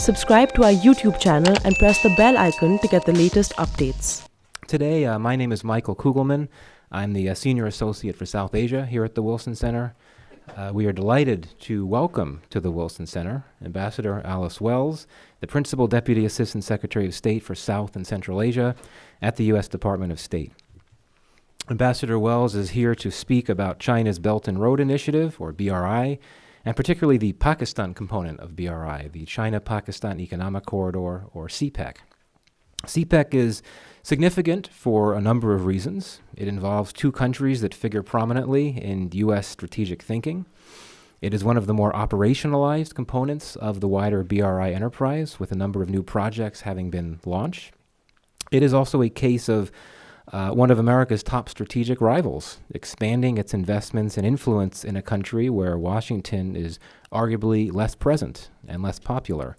Subscribe to our YouTube channel and press the bell icon to get the latest updates. Today, my name is Michael Kugelman. I'm the Senior Associate for South Asia here at the Wilson Center. We are delighted to welcome to the Wilson Center Ambassador Alice Wells, the Principal Deputy Assistant Secretary of State for South and Central Asia at the U.S. Department of State. Ambassador Wells is here to speak about China's Belt and Road Initiative, or BRI, and particularly the Pakistan component of BRI, the China-Pakistan Economic Corridor, or CPEC. CPEC is significant for a number of reasons. It involves two countries that figure prominently in U.S. strategic thinking. It is one of the more operationalized components of the wider BRI enterprise, with a number of new projects having been launched. It is also a case of one of America's top strategic rivals, expanding its investments and influence in a country where Washington is arguably less present and less popular.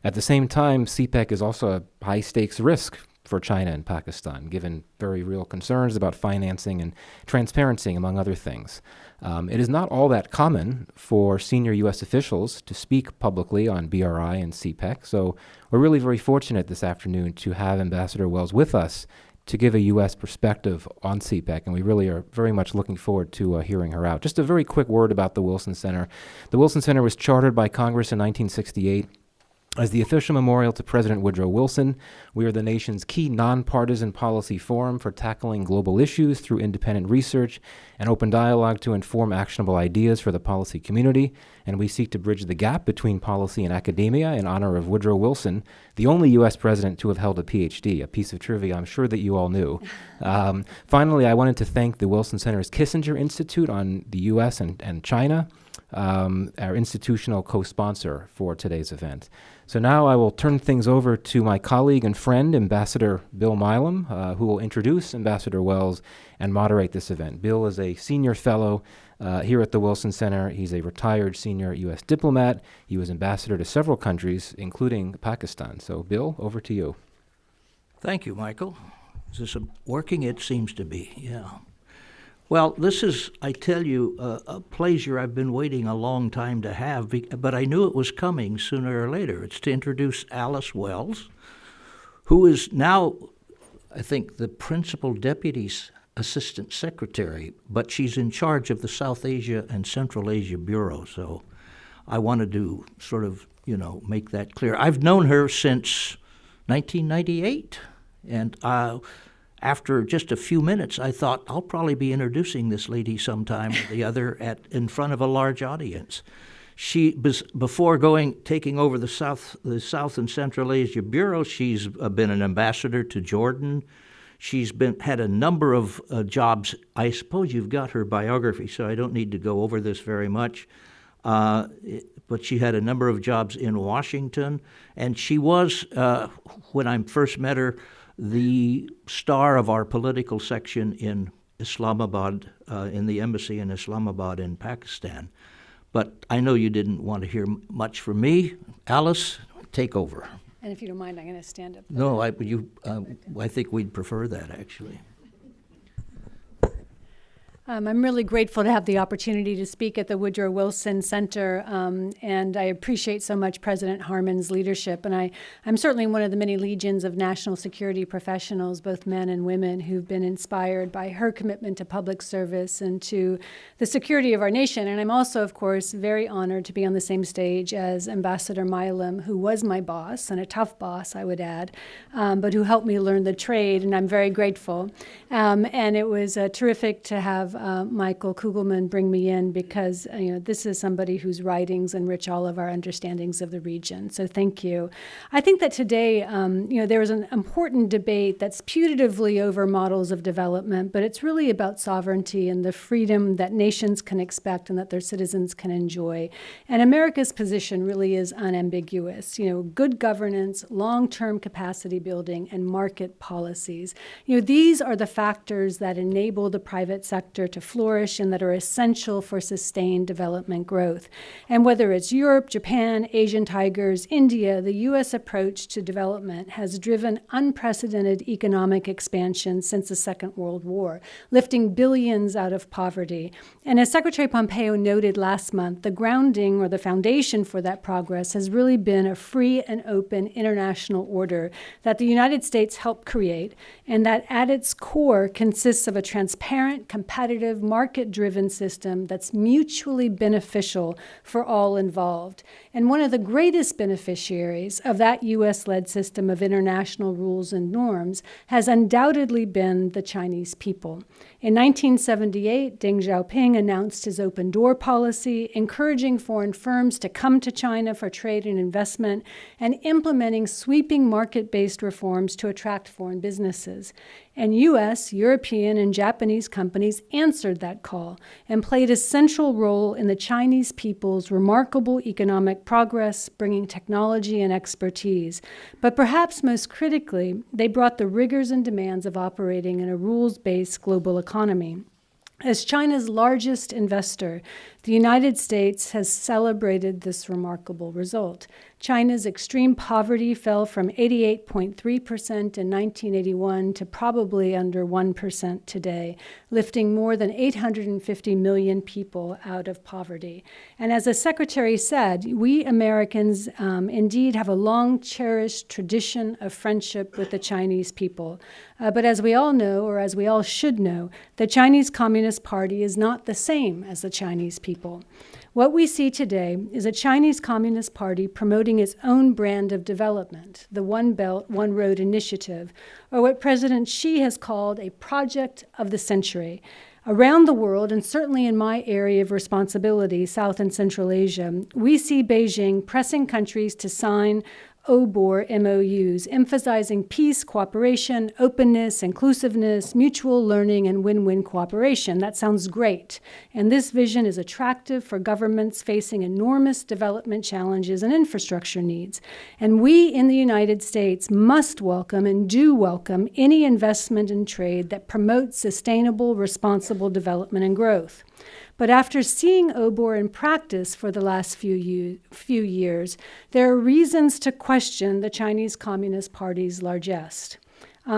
At the same time, CPEC is also a high-stakes risk for China and Pakistan, given very real concerns about financing and transparency, among other things. It is not all that common for senior U.S. officials to speak publicly on BRI and CPEC, so we're really very fortunate this afternoon to have Ambassador Wells with us to give a U.S. perspective on CPEC, and we really are very much looking forward to hearing her out. Just a very quick word about the Wilson Center. The Wilson Center was chartered by Congress in 1968 as the official memorial to President Woodrow Wilson. We are the nation's key nonpartisan policy forum for tackling global issues through independent research and open dialogue to inform actionable ideas for the policy community. And we seek to bridge the gap between policy and academia in honor of Woodrow Wilson, the only U.S. president to have held a PhD, a piece of trivia I'm sure that you all knew. Finally, I wanted to thank the Wilson Center's Kissinger Institute on the U.S. and China, our institutional co-sponsor for today's event. So now I will turn things over to my colleague and friend, Ambassador Bill Milam, who will introduce Ambassador Wells and moderate this event. Bill is a senior fellow here at the Wilson Center. He's a retired senior U.S. diplomat. He was ambassador to several countries, including Pakistan. So, Bill, over to you. Thank you, Michael. Is this working? It seems to be, yeah. Well, this is, I tell you, a pleasure I've been waiting a long time to have, but I knew it was coming sooner or later. It's to introduce Alice Wells, who is now, I think, the Principal Deputy Assistant Secretary, but she's in charge of the South Asia and Central Asia Bureau, so I wanted to sort of, make that clear. I've known her since 1998, and after just a few minutes, I thought, I'll probably be introducing this lady sometime or the other in front of a large audience. Before taking over the South and Central Asia Bureau, she's been an ambassador to Jordan. She's had a number of jobs. I suppose you've got her biography, so I don't need to go over this very much. But she had a number of jobs in Washington, and she was, when I first met her, the star of our political section in Islamabad, in the embassy in Islamabad in Pakistan. But I know you didn't want to hear much from me. Alice, take over. And if you don't mind, I'm going to stand up. No, I think we'd prefer that, actually. I'm really grateful to have the opportunity to speak at the Woodrow Wilson Center, and I appreciate so much President Harmon's leadership. And I'm certainly one of the many legions of national security professionals, both men and women, who've been inspired by her commitment to public service and to the security of our nation. And I'm also, of course, very honored to be on the same stage as Ambassador Milam, who was my boss, and a tough boss, I would add, but who helped me learn the trade, and I'm very grateful. And it was terrific to have Michael Kugelman bring me in, because this is somebody whose writings enrich all of our understandings of the region. So thank you. I think that today, there is an important debate that's putatively over models of development, but it's really about sovereignty and the freedom that nations can expect and that their citizens can enjoy. And America's position really is unambiguous. Good governance, long-term capacity building, and market policies. These are the factors that enable the private sector sector to flourish and that are essential for sustained development growth. And whether it's Europe, Japan, Asian tigers, India, the U.S. approach to development has driven unprecedented economic expansion since the Second World War, lifting billions out of poverty. And as Secretary Pompeo noted last month, the grounding or the foundation for that progress has really been a free and open international order that the United States helped create, and that at its core consists of a transparent, competitive, market-driven system that's mutually beneficial for all involved. And one of the greatest beneficiaries of that U.S.-led system of international rules and norms has undoubtedly been the Chinese people. In 1978, Deng Xiaoping announced his open door policy, encouraging foreign firms to come to China for trade and investment, and implementing sweeping market-based reforms to attract foreign businesses. And U.S., European, and Japanese companies answered that call and played a central role in the Chinese people's remarkable economic progress, bringing technology and expertise. But perhaps most critically, they brought the rigors and demands of operating in a rules-based global economy. As China's largest investor, the United States has celebrated this remarkable result. China's extreme poverty fell from 88.3% in 1981 to probably under 1% today, lifting more than 850 million people out of poverty. And as the Secretary said, we Americans indeed have a long-cherished tradition of friendship with the Chinese people. But as we all know, or as we all should know, the Chinese Communist Party is not the same as the Chinese people. What we see today is a Chinese Communist Party promoting its own brand of development, the One Belt, One Road initiative, or what President Xi has called a project of the century. Around the world, and certainly in my area of responsibility, South and Central Asia, we see Beijing pressing countries to sign OBOR MOUs, emphasizing peace, cooperation, openness, inclusiveness, mutual learning, and win-win cooperation. That sounds great. And this vision is attractive for governments facing enormous development challenges and infrastructure needs. And we in the United States must welcome and do welcome any investment in trade that promotes sustainable, responsible development and growth. But after seeing OBOR in practice for the last few years, there are reasons to question the Chinese Communist Party's largesse.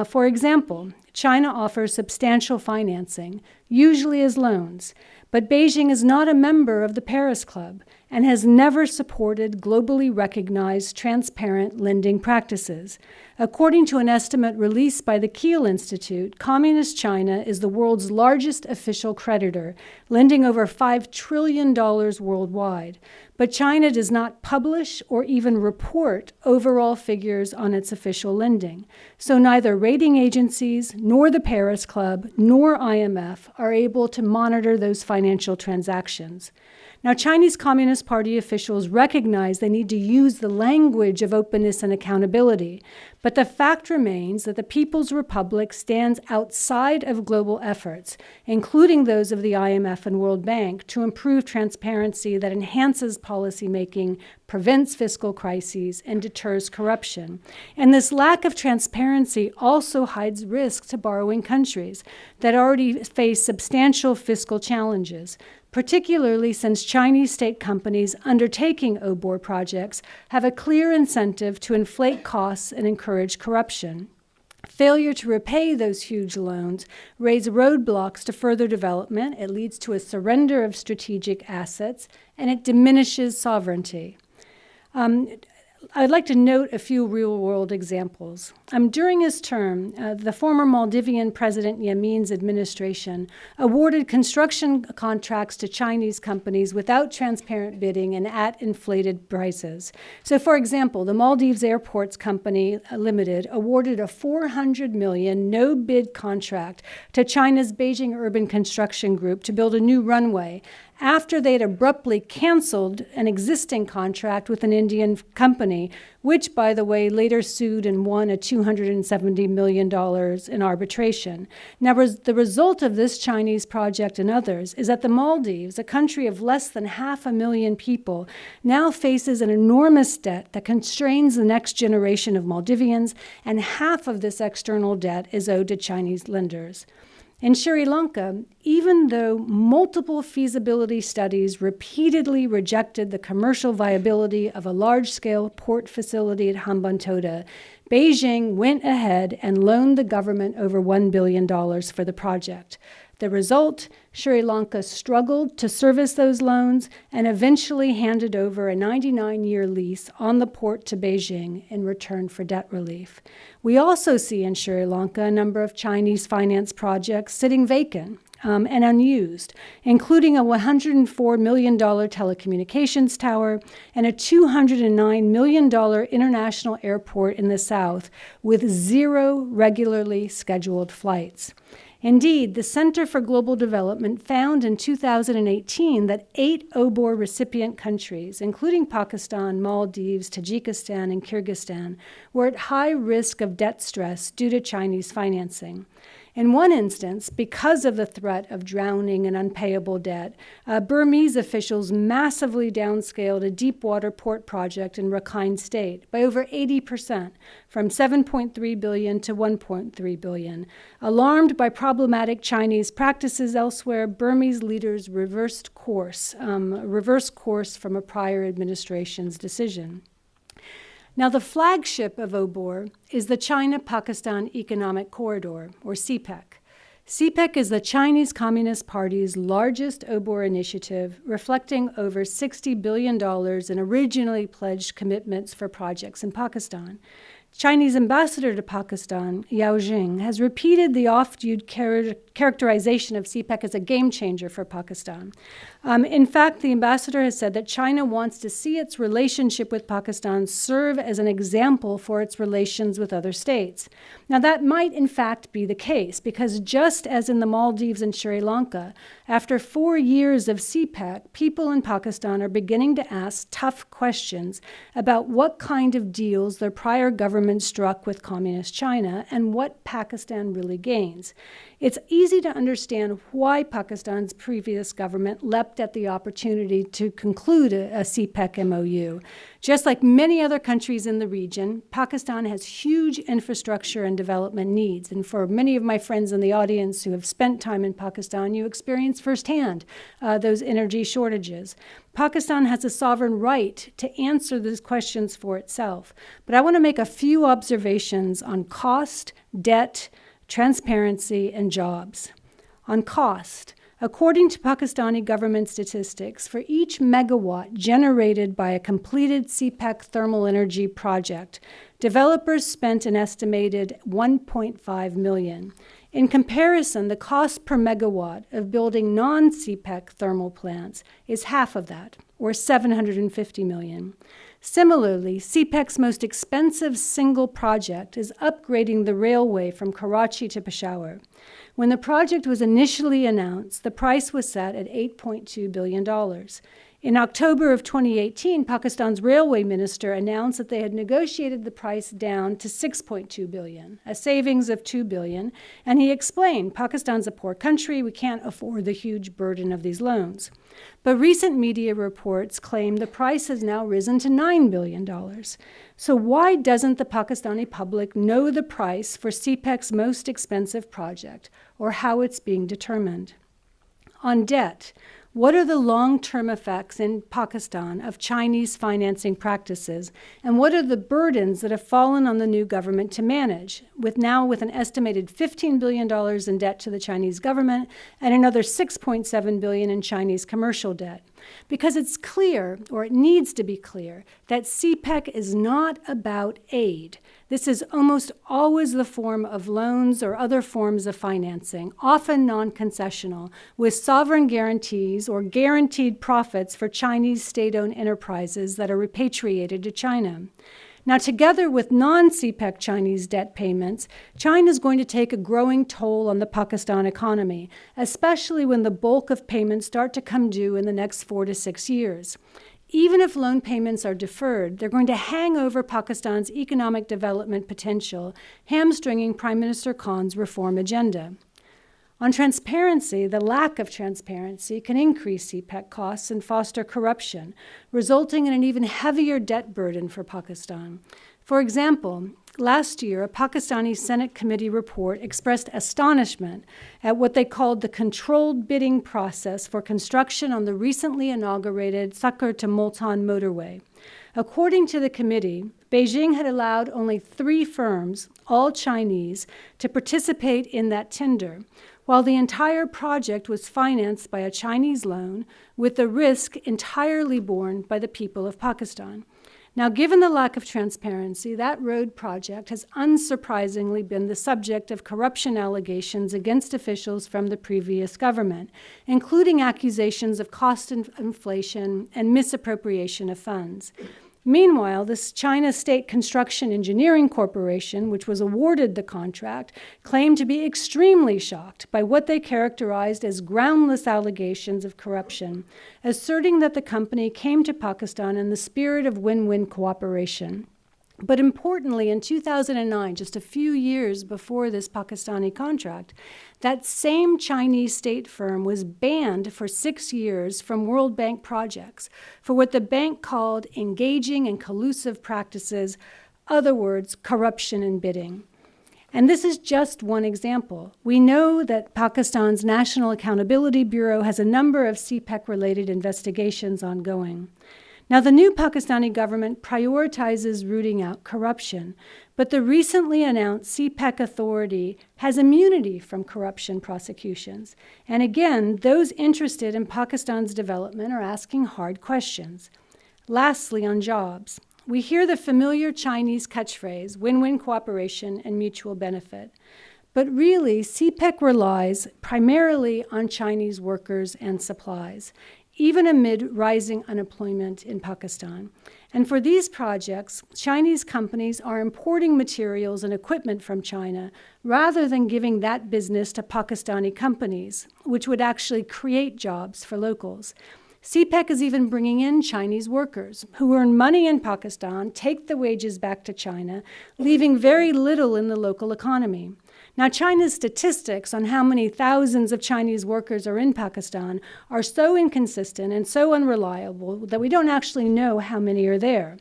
For example, China offers substantial financing, usually as loans, but Beijing is not a member of the Paris Club and has never supported globally recognized transparent lending practices. According to an estimate released by the Kiel Institute, Communist China is the world's largest official creditor, lending over $5 trillion worldwide. But China does not publish or even report overall figures on its official lending. So neither rating agencies, nor the Paris Club, nor IMF are able to monitor those financial transactions. Now, Chinese Communist Party officials recognize they need to use the language of openness and accountability, but the fact remains that the People's Republic stands outside of global efforts, including those of the IMF and World Bank, to improve transparency that enhances policymaking, prevents fiscal crises, and deters corruption. And this lack of transparency also hides risk to borrowing countries that already face substantial fiscal challenges, particularly since Chinese state companies undertaking OBOR projects have a clear incentive to inflate costs and encourage corruption. Failure to repay those huge loans raise roadblocks to further development. It leads to a surrender of strategic assets, and it diminishes sovereignty. I'd like to note a few real-world examples. During his term, the former Maldivian President Yamin's administration awarded construction contracts to Chinese companies without transparent bidding and at inflated prices. So, for example, the Maldives Airports Company Limited awarded a $400 million no-bid contract to China's Beijing Urban Construction Group to build a new runway, after they'd abruptly canceled an existing contract with an Indian company, which, by the way, later sued and won a $270 million in arbitration. Now, the result of this Chinese project and others is that the Maldives, a country of less than 500,000 people, now faces an enormous debt that constrains the next generation of Maldivians, and half of this external debt is owed to Chinese lenders. In Sri Lanka, even though multiple feasibility studies repeatedly rejected the commercial viability of a large-scale port facility at Hambantota, Beijing went ahead and loaned the government over $1 billion for the project. The result, Sri Lanka struggled to service those loans and eventually handed over a 99-year lease on the port to Beijing in return for debt relief. We also see in Sri Lanka a number of Chinese finance projects sitting vacant and unused, including a $104 million telecommunications tower and a $209 million international airport in the south with 0 regularly scheduled flights. Indeed, the Center for Global Development found in 2018 that 8 OBOR recipient countries, including Pakistan, Maldives, Tajikistan, and Kyrgyzstan, were at high risk of debt stress due to Chinese financing. In one instance, because of the threat of drowning and unpayable debt, Burmese officials massively downscaled a deepwater port project in Rakhine State by over 80%, from $7.3 billion to $1.3 billion. Alarmed by problematic Chinese practices elsewhere, Burmese leaders reversed course from a prior administration's decision. Now, the flagship of OBOR is the China-Pakistan Economic Corridor, or CPEC. CPEC is the Chinese Communist Party's largest OBOR initiative, reflecting over $60 billion in originally pledged commitments for projects in Pakistan. Chinese ambassador to Pakistan, Yao Jing, has repeated the oft-used characterization of CPEC as a game changer for Pakistan. In fact, the ambassador has said that China wants to see its relationship with Pakistan serve as an example for its relations with other states. Now, that might in fact be the case, because just as in the Maldives and Sri Lanka, after 4 years of CPEC, people in Pakistan are beginning to ask tough questions about what kind of deals their prior government struck with Communist China and what Pakistan really gains. It's easy to understand why Pakistan's previous government leapt at the opportunity to conclude a CPEC MOU. Just like many other countries in the region, Pakistan has huge infrastructure and development needs. And for many of my friends in the audience who have spent time in Pakistan, you experience firsthand those energy shortages. Pakistan has a sovereign right to answer these questions for itself. But I want to make a few observations on cost, debt, transparency, and jobs. On cost, according to Pakistani government statistics, for each megawatt generated by a completed CPEC thermal energy project, developers spent an estimated $1.5 million. In comparison, the cost per megawatt of building non-CPEC thermal plants is half of that, or $750 million. Similarly, CPEC's most expensive single project is upgrading the railway from Karachi to Peshawar. When the project was initially announced, the price was set at $8.2 billion. In October of 2018, Pakistan's railway minister announced that they had negotiated the price down to $6.2 billion, a savings of $2 billion, and he explained, Pakistan's a poor country, we can't afford the huge burden of these loans. But recent media reports claim the price has now risen to $9 billion. So why doesn't the Pakistani public know the price for CPEC's most expensive project, or how it's being determined? On debt, what are the long-term effects in Pakistan of Chinese financing practices, and what are the burdens that have fallen on the new government to manage, with an estimated $15 billion in debt to the Chinese government and another $6.7 billion in Chinese commercial debt? Because it's clear, or it needs to be clear, that CPEC is not about aid. This is almost always the form of loans or other forms of financing, often non-concessional, with sovereign guarantees or guaranteed profits for Chinese state-owned enterprises that are repatriated to China. Now, together with non-CPEC Chinese debt payments, China is going to take a growing toll on the Pakistan economy, especially when the bulk of payments start to come due in the next 4 to 6 years. Even if loan payments are deferred, they're going to hang over Pakistan's economic development potential, hamstringing Prime Minister Khan's reform agenda. On transparency, the lack of transparency can increase CPEC costs and foster corruption, resulting in an even heavier debt burden for Pakistan. For example, last year, a Pakistani Senate committee report expressed astonishment at what they called the controlled bidding process for construction on the recently inaugurated Saqqar to Multan motorway. According to the committee, Beijing had allowed only 3 firms, all Chinese, to participate in that tender, while the entire project was financed by a Chinese loan, with the risk entirely borne by the people of Pakistan. Now, given the lack of transparency, that road project has unsurprisingly been the subject of corruption allegations against officials from the previous government, including accusations of cost inflation and misappropriation of funds. Meanwhile, this China State Construction Engineering Corporation, which was awarded the contract, claimed to be extremely shocked by what they characterized as groundless allegations of corruption, asserting that the company came to Pakistan in the spirit of win-win cooperation. But importantly, in 2009, just a few years before this Pakistani contract, that same Chinese state firm was banned for 6 years from World Bank projects for what the bank called engaging in collusive practices, other words, corruption in bidding. And this is just one example. We know that Pakistan's National Accountability Bureau has a number of CPEC-related investigations ongoing. Now, the new Pakistani government prioritizes rooting out corruption, but the recently announced CPEC authority has immunity from corruption prosecutions. And again, those interested in Pakistan's development are asking hard questions. Lastly, on jobs, we hear the familiar Chinese catchphrase, win-win cooperation and mutual benefit. But really, CPEC relies primarily on Chinese workers and supplies, even amid rising unemployment in Pakistan. And for these projects, Chinese companies are importing materials and equipment from China rather than giving that business to Pakistani companies, which would actually create jobs for locals. CPEC is even bringing in Chinese workers who earn money in Pakistan, take the wages back to China, leaving very little in the local economy. Now, China's statistics on how many thousands of Chinese workers are in Pakistan are so inconsistent and so unreliable that we don't actually know how many are there.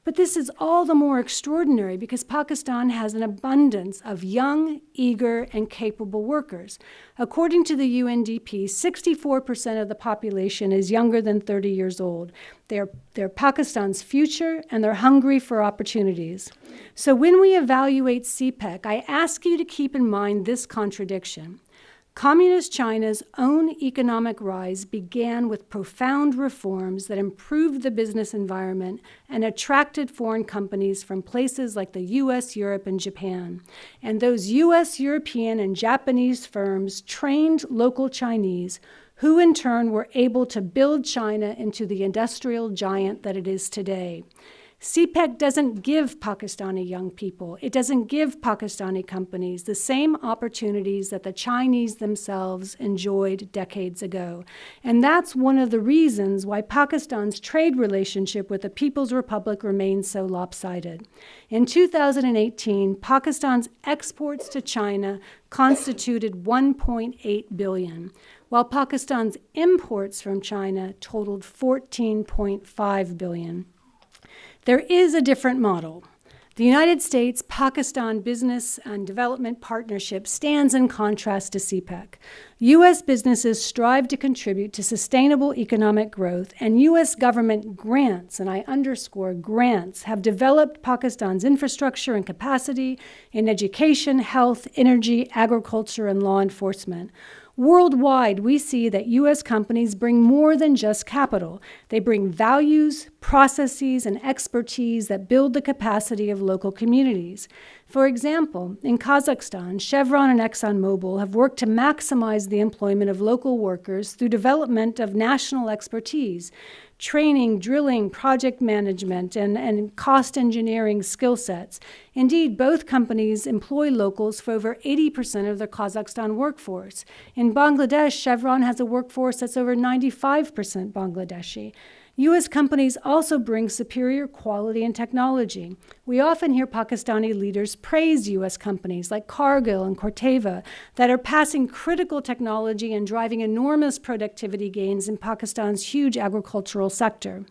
But this is all the more extraordinary because Pakistan has an abundance of young, eager, and capable workers. According to the UNDP, 64% of the population is younger than 30 years old. They're Pakistan's future, and they're hungry for opportunities. So when we evaluate CPEC, I ask you to keep in mind this contradiction. Communist China's own economic rise began with profound reforms that improved the business environment and attracted foreign companies from places like the US, Europe, and Japan. And those US, European, and Japanese firms trained local Chinese, who in turn were able to build China into the industrial giant that it is today. CPEC doesn't give Pakistani young people, it doesn't give Pakistani companies the same opportunities that the Chinese themselves enjoyed decades ago. And that's one of the reasons why Pakistan's trade relationship with the People's Republic remains so lopsided. In 2018, Pakistan's exports to China constituted $1.8 billion, while Pakistan's imports from China totaled $14.5 billion. There is a different model. The United States-Pakistan Business and Development Partnership stands in contrast to CPEC. U.S. businesses strive to contribute to sustainable economic growth, and U.S. government grants, and I underscore grants, have developed Pakistan's infrastructure and capacity in education, health, energy, agriculture, and law enforcement. Worldwide, we see that U.S. companies bring more than just capital. They bring values, processes, and expertise that build the capacity of local communities. For example, in Kazakhstan, Chevron and ExxonMobil have worked to maximize the employment of local workers through development of national expertise, training, drilling, project management, and cost engineering skill sets. Indeed, both companies employ locals for over 80% of their Kazakhstan workforce. In Bangladesh, Chevron has a workforce that's over 95% Bangladeshi. U.S. companies also bring superior quality and technology. We often hear Pakistani leaders praise U.S. companies like Cargill and Corteva that are passing critical technology and driving enormous productivity gains in Pakistan's huge agricultural sector.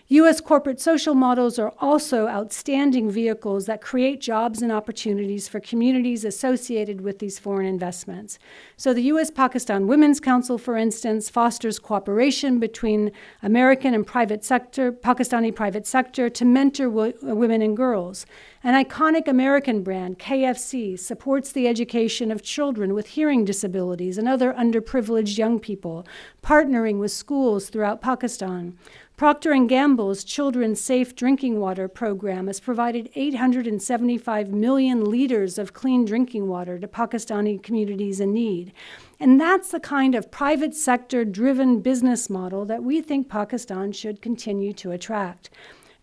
U.S. corporate social models are also outstanding vehicles that create jobs and opportunities for communities associated with these foreign investments. So the U.S.-Pakistan Women's Council, for instance, fosters cooperation between American and Pakistani private sector to mentor women and girls. An iconic American brand, KFC, supports the education of children with hearing disabilities and other underprivileged young people, partnering with schools throughout Pakistan. Procter & Gamble's Children's Safe Drinking Water program has provided 875 million liters of clean drinking water to Pakistani communities in need. And that's the kind of private sector-driven business model that we think Pakistan should continue to attract.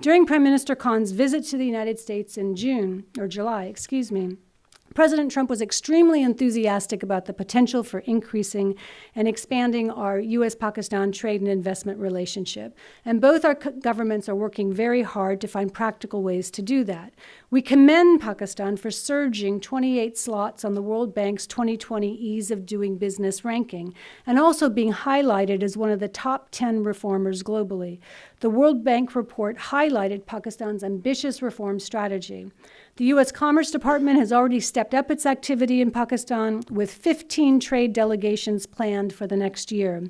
During Prime Minister Khan's visit to the United States in July, President Trump was extremely enthusiastic about the potential for increasing and expanding our U.S.-Pakistan trade and investment relationship. And both our governments are working very hard to find practical ways to do that. We commend Pakistan for surging 28 slots on the World Bank's 2020 Ease of Doing Business ranking, and also being highlighted as one of the top 10 reformers globally. The World Bank report highlighted Pakistan's ambitious reform strategy. The U.S. Commerce Department has already stepped up its activity in Pakistan with 15 trade delegations planned for the next year.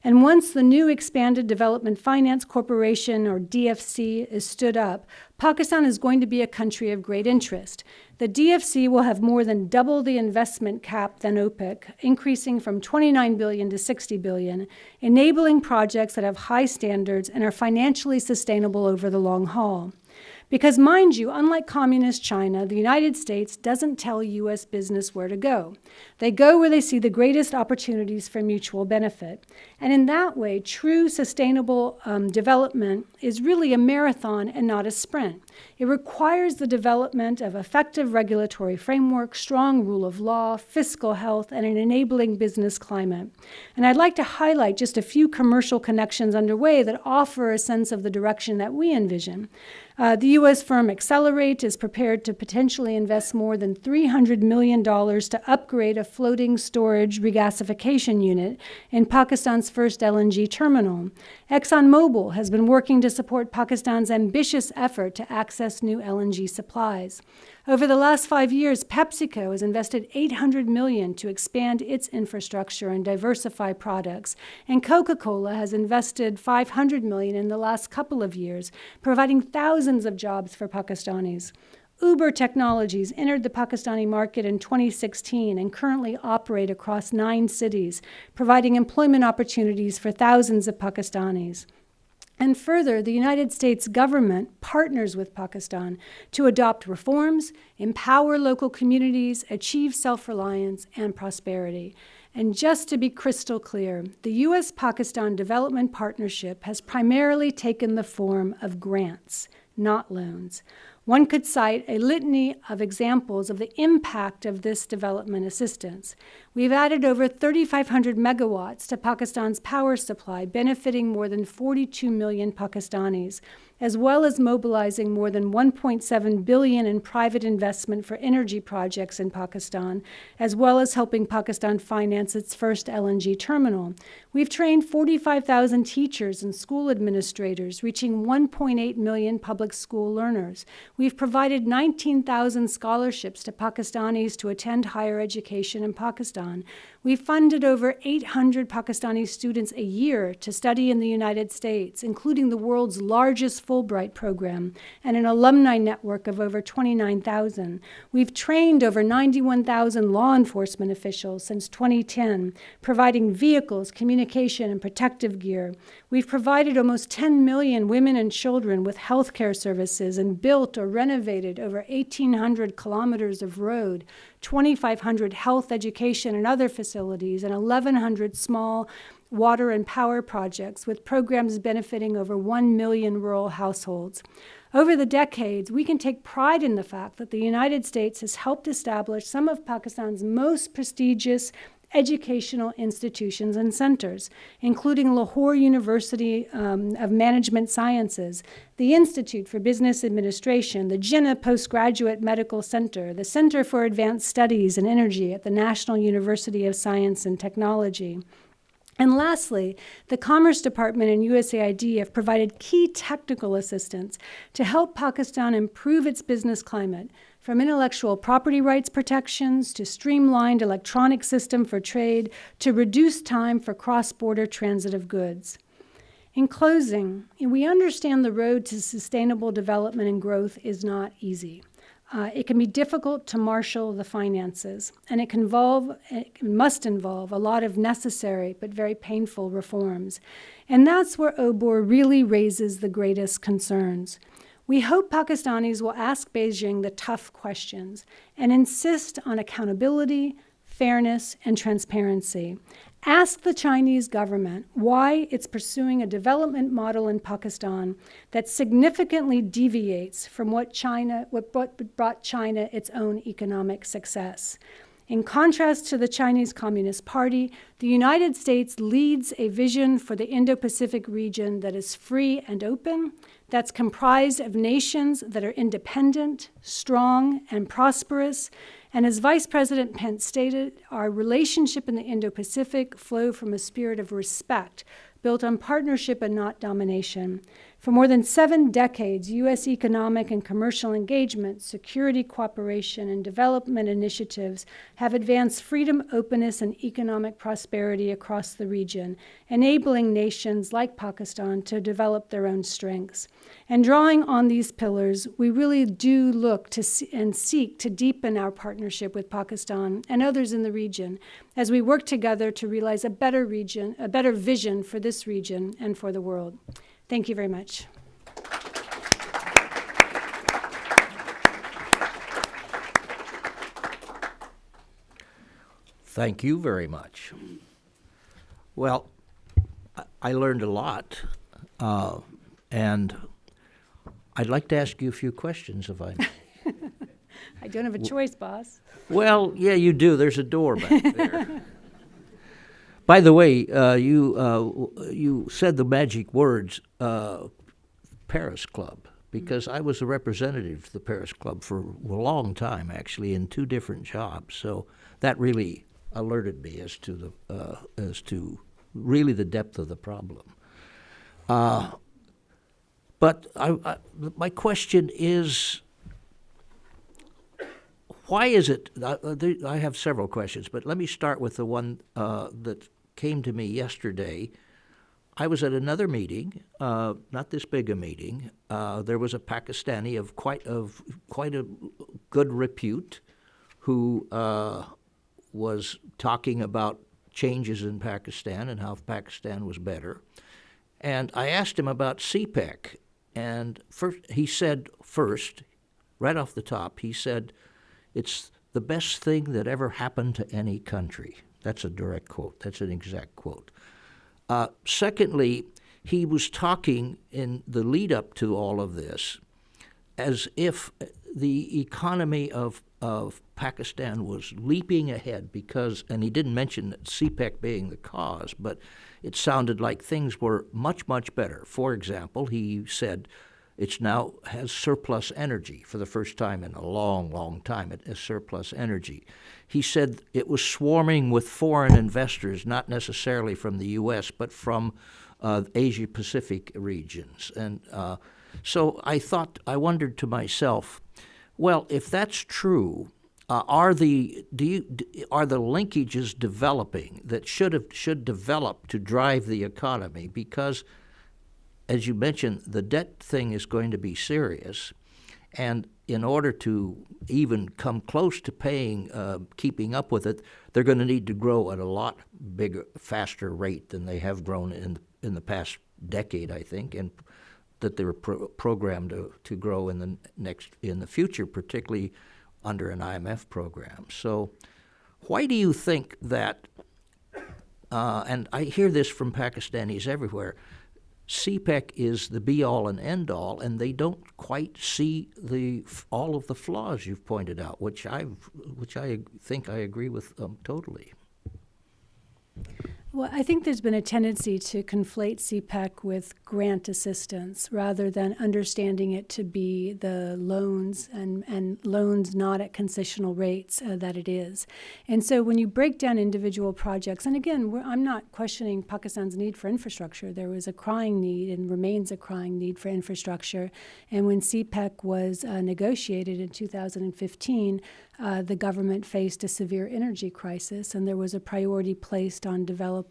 And once the new Expanded Development Finance Corporation, or DFC, is stood up, Pakistan is going to be a country of great interest. The DFC will have more than double the investment cap than OPEC, increasing from $29 billion to $60 billion, enabling projects that have high standards and are financially sustainable over the long haul. Because, mind you, unlike communist China, the United States doesn't tell U.S. business where to go. They go where they see the greatest opportunities for mutual benefit. And in that way, true sustainable development is really a marathon and not a sprint. It requires the development of effective regulatory framework, strong rule of law, fiscal health, and an enabling business climate. And I'd like to highlight just a few commercial connections underway that offer a sense of the direction that we envision. The U.S. firm Accelerate is prepared to potentially invest more than $300 million to upgrade a floating storage regasification unit in Pakistan's first LNG terminal. ExxonMobil has been working to support Pakistan's ambitious effort to access new LNG supplies. Over the last 5 years, PepsiCo has invested $800 million to expand its infrastructure and diversify products, and Coca-Cola has invested $500 million in the last couple of years, providing thousands of jobs for Pakistanis. Uber Technologies entered the Pakistani market in 2016 and currently operate across 9 cities, providing employment opportunities for thousands of Pakistanis. And further, the United States government partners with Pakistan to adopt reforms, empower local communities, achieve self-reliance and prosperity. And just to be crystal clear, the U.S.-Pakistan Development Partnership has primarily taken the form of grants, not loans. One could cite a litany of examples of the impact of this development assistance. We've added over 3,500 megawatts to Pakistan's power supply, benefiting more than 42 million Pakistanis, as well as mobilizing more than $1.7 billion in private investment for energy projects in Pakistan, as well as helping Pakistan finance its first LNG terminal. We've trained 45,000 teachers and school administrators, reaching 1.8 million public school learners. We've provided 19,000 scholarships to Pakistanis to attend higher education in Pakistan. We've funded over 800 Pakistani students a year to study in the United States, including the world's largest Fulbright program and an alumni network of over 29,000. We've trained over 91,000 law enforcement officials since 2010, providing vehicles, communication, and protective gear. We've provided almost 10 million women and children with health care services and built or renovated over 1,800 kilometers of road, 2,500 health, education, and other facilities, and 1,100 small water and power projects with programs benefiting over 1 million rural households. Over the decades, we can take pride in the fact that the United States has helped establish some of Pakistan's most prestigious educational institutions and centers, including Lahore University of Management Sciences, the Institute for Business Administration, the Jinnah Postgraduate Medical Center, the Center for Advanced Studies in Energy at the National University of Science and Technology. And lastly, the Commerce Department and USAID have provided key technical assistance to help Pakistan improve its business climate, from intellectual property rights protections to streamlined electronic system for trade to reduced time for cross-border transit of goods. In closing, we understand the road to sustainable development and growth is not easy. It can be difficult to marshal the finances, and it must involve a lot of necessary but very painful reforms. And that's where OBOR really raises the greatest concerns. We hope Pakistanis will ask Beijing the tough questions and insist on accountability, fairness, and transparency. Ask the Chinese government why it's pursuing a development model in Pakistan that significantly deviates from what brought China its own economic success. In contrast to the Chinese Communist Party, the United States leads a vision for the Indo-Pacific region that is free and open, that's comprised of nations that are independent, strong, and prosperous. And as Vice President Pence stated, our relationship in the Indo-Pacific flow from a spirit of respect, built on partnership and not domination. For more than 7 decades, U.S. economic and commercial engagement, security cooperation, and development initiatives have advanced freedom, openness, and economic prosperity across the region, enabling nations like Pakistan to develop their own strengths. And drawing on these pillars, we really do look to and seek to deepen our partnership with Pakistan and others in the region as we work together to realize a better vision for this region and for the world. Thank you very much. Thank you very much. Well, I learned a lot, and I'd like to ask you a few questions, if I may. I don't have a choice, boss. Well, yeah, you do. There's a door back there. By the way, you said the magic words, Paris Club, because I was a representative of the Paris Club for a long time, actually, in 2 different jobs. So that really alerted me as to really the depth of the problem. But my question is, why is it? I have several questions, but let me start with the one that came to me yesterday. I was at another meeting, not this big a meeting. There was a Pakistani of quite a good repute who was talking about changes in Pakistan and how Pakistan was better. And I asked him about CPEC, and he said, right off the top, he said, "It's the best thing that ever happened to any country." That's a direct quote. That's an exact quote. Secondly, he was talking in the lead up to all of this as if the economy of Pakistan was leaping ahead because, and he didn't mention that CPEC being the cause, but it sounded like things were much, much better. For example, he said it now has surplus energy for the first time in a long, long time. It has surplus energy. He said it was swarming with foreign investors, not necessarily from the U.S., but from Asia-Pacific regions. And so I wondered to myself, well, if that's true, are the linkages developing that should develop to drive the economy? Because, as you mentioned, the debt thing is going to be serious, and in order to even come close to paying, keeping up with it, they're going to need to grow at a lot bigger, faster rate than they have grown in the past decade, I think, and that they were programmed to grow in the future, particularly under an IMF program. So, why do you think that? And I hear this from Pakistanis everywhere. CPEC is the be-all and end-all, and they don't quite see all of the flaws you've pointed out, which I think I agree with totally. Well, I think there's been a tendency to conflate CPEC with grant assistance rather than understanding it to be the loans and loans not at concessional rates that it is. And so when you break down individual projects, and again, I'm not questioning Pakistan's need for infrastructure. There was a crying need and remains a crying need for infrastructure. And when CPEC was negotiated in 2015, the government faced a severe energy crisis, and there was a priority placed on developing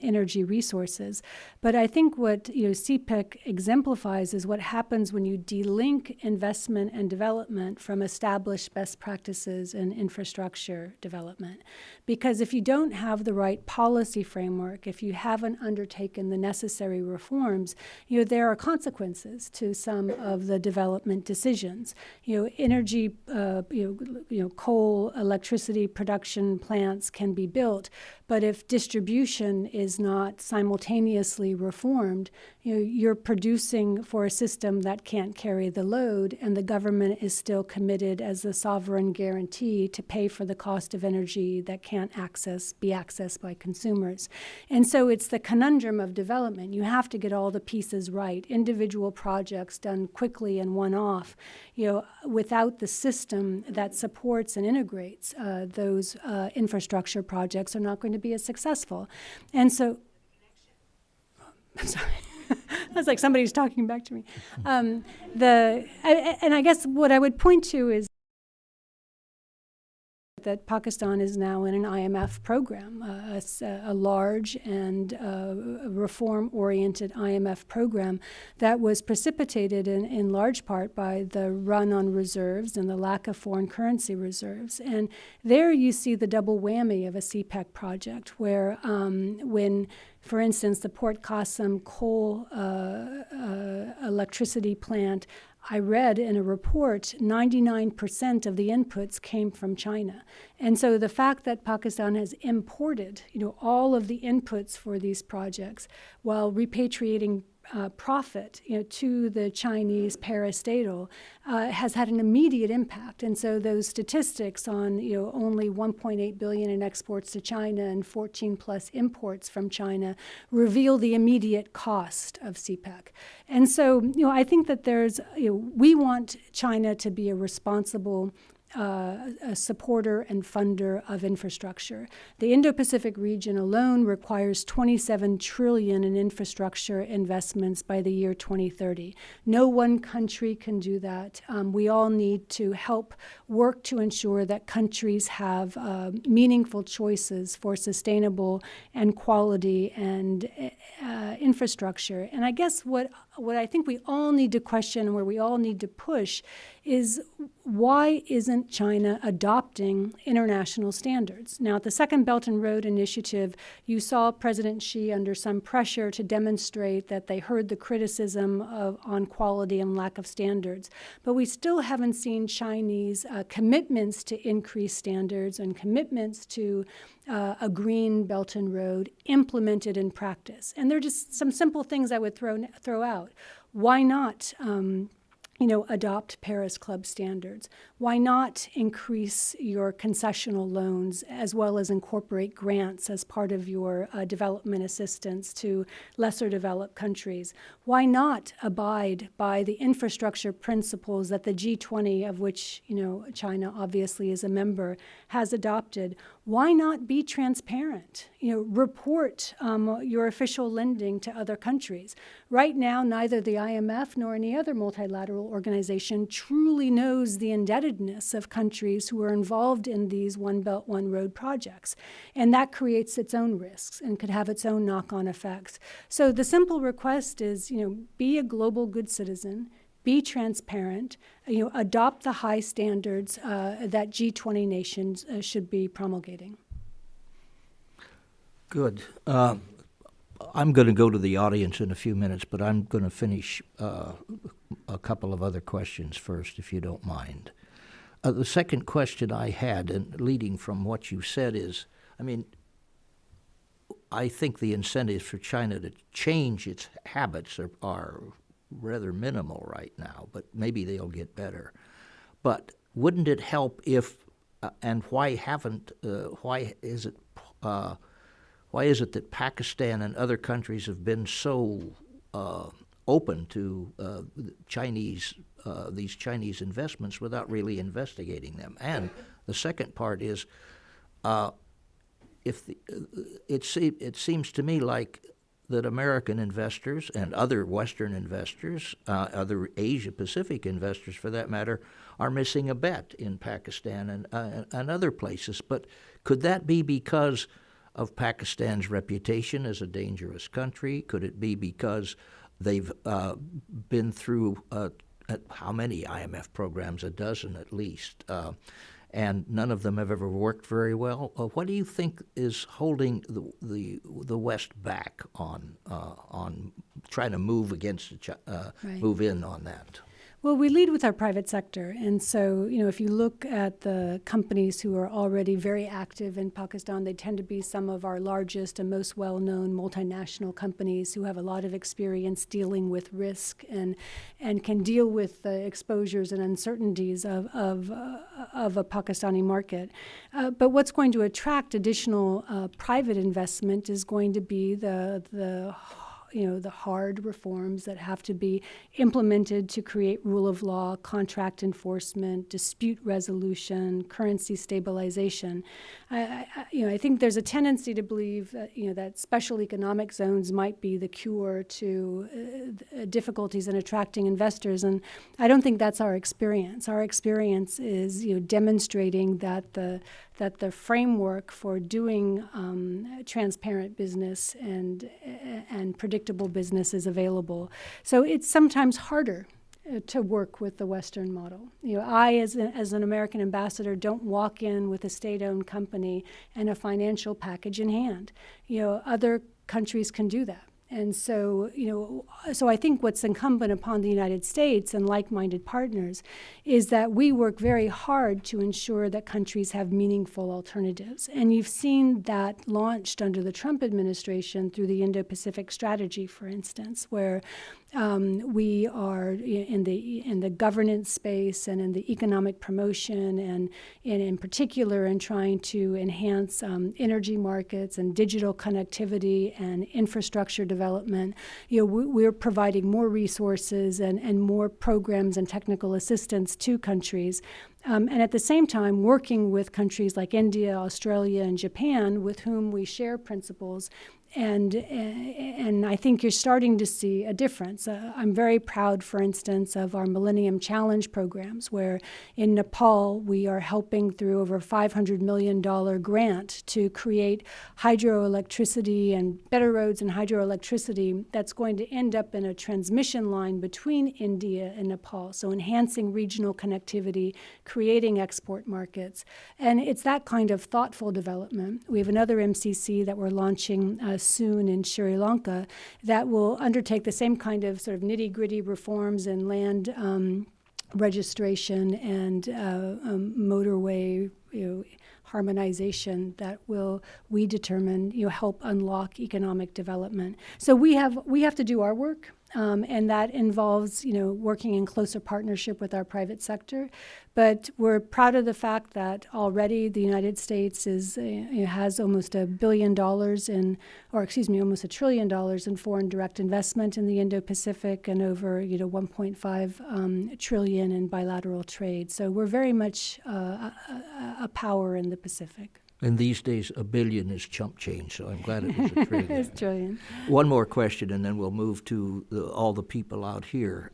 energy resources. But I think what CPEC exemplifies is what happens when you delink investment and development from established best practices in infrastructure development. Because if you don't have the right policy framework, if you haven't undertaken the necessary reforms, there are consequences to some of the development decisions. Energy, coal, electricity production plants can be built, but if distribution is not simultaneously reformed, you're producing for a system that can't carry the load, and the government is still committed as the sovereign guarantee to pay for the cost of energy that can't be accessed by consumers. And so it's the conundrum of development. You have to get all the pieces right. Individual projects done quickly and one-off, without the system that supports and integrates those infrastructure projects are not going to be as successful. And so, I'm sorry. That's like somebody's talking back to me. And I guess what I would point to is that Pakistan is now in an IMF program, a large and reform-oriented IMF program that was precipitated in large part by the run on reserves and the lack of foreign currency reserves. And there you see the double whammy of a CPEC project where when, for instance, the Port Qasim coal electricity plant, I read in a report 99% of the inputs came from China. And so the fact that Pakistan has imported, all of the inputs for these projects while repatriating profit, to the Chinese parastatal has had an immediate impact. And so those statistics on, only 1.8 billion in exports to China and 14 plus imports from China reveal the immediate cost of CPEC. And so, I think that we want China to be a responsible a supporter and funder of infrastructure. The Indo-Pacific region alone requires 27 trillion in infrastructure investments by the year 2030. No one country can do that. We all need to help work to ensure that countries have meaningful choices for sustainable and quality and infrastructure. And I guess what I think we all need to question and where we all need to push is why isn't China adopting international standards? Now, at the Second Belt and Road Initiative, you saw President Xi under some pressure to demonstrate that they heard the criticism on quality and lack of standards. But we still haven't seen Chinese commitments to increase standards and commitments to a green Belt and Road implemented in practice. And there are just some simple things I would throw out. Why not adopt Paris Club standards? Why not increase your concessional loans as well as incorporate grants as part of your development assistance to lesser developed countries? Why not abide by the infrastructure principles that the G20, of which China obviously is a member, has adopted? Why not be transparent? Report your official lending to other countries. Right now, neither the IMF nor any other multilateral organization truly knows the indebtedness of countries who are involved in these One Belt, One Road projects. And that creates its own risks and could have its own knock-on effects. So the simple request is, be a global good citizen, be transparent, adopt the high standards that G20 nations should be promulgating. Good. I'm going to go to the audience in a few minutes, but I'm going to finish a couple of other questions first, if you don't mind. The second question I had, and leading from what you said, is, I think the incentives for China to change its habits are rather minimal right now, but maybe they'll get better. But wouldn't it help if, and why why is it that Pakistan and other countries have been so open to these Chinese investments without really investigating them? And the second part is, it seems to me like that American investors and other Western investors, other Asia-Pacific investors for that matter, are missing a bet in Pakistan and other places. But could that be because of Pakistan's reputation as a dangerous country? Could it be because they've been through how many IMF programs? A dozen at least. And none of them have ever worked very well. What do you think is holding the West back on trying to move move in on that? Well, we lead with our private sector. And so, if you look at the companies who are already very active in Pakistan, they tend to be some of our largest and most well-known multinational companies who have a lot of experience dealing with risk and can deal with the exposures and uncertainties of a Pakistani market. But what's going to attract additional private investment is going to be the hard reforms that have to be implemented to create rule of law, contract enforcement, dispute resolution, currency stabilization. I think there's a tendency to believe that that special economic zones might be the cure to difficulties in attracting investors, and I don't think that's our experience. Our experience is demonstrating that the framework for doing transparent business and predictable business is available. So it's sometimes harder to work with the Western model. I, as an American ambassador, don't walk in with a state-owned company and a financial package in hand. Other countries can do that. And so, so I think what's incumbent upon the United States and like-minded partners is that we work very hard to ensure that countries have meaningful alternatives. And you've seen that launched under the Trump administration through the Indo-Pacific strategy, for instance, where we are in the governance space and in the economic promotion and in particular in trying to enhance energy markets and digital connectivity and infrastructure development. We're providing more resources and more programs and technical assistance to countries. And at the same time, working with countries like India, Australia, and Japan, with whom we share principles. And I think you're starting to see a difference. I'm very proud, for instance, of our Millennium Challenge programs, where in Nepal we are helping through over $500 million grant to create hydroelectricity and better roads and hydroelectricity that's going to end up in a transmission line between India and Nepal, so enhancing regional connectivity, creating export markets. And it's that kind of thoughtful development. We have another MCC that we're launching soon in Sri Lanka that will undertake the same kind of sort of nitty-gritty reforms in land registration and motorway harmonization that will, we determine, help unlock economic development. So we have to do our work. And that involves, working in closer partnership with our private sector. But we're proud of the fact that already the United States has almost $1 billion almost $1 trillion in foreign direct investment in the Indo-Pacific and over, 1.5 trillion in bilateral trade. So we're very much a power in the Pacific. And these days, $1 billion is chump change, so I'm glad it was $1 trillion. It's trillion. One more question, and then we'll move to all the people out here.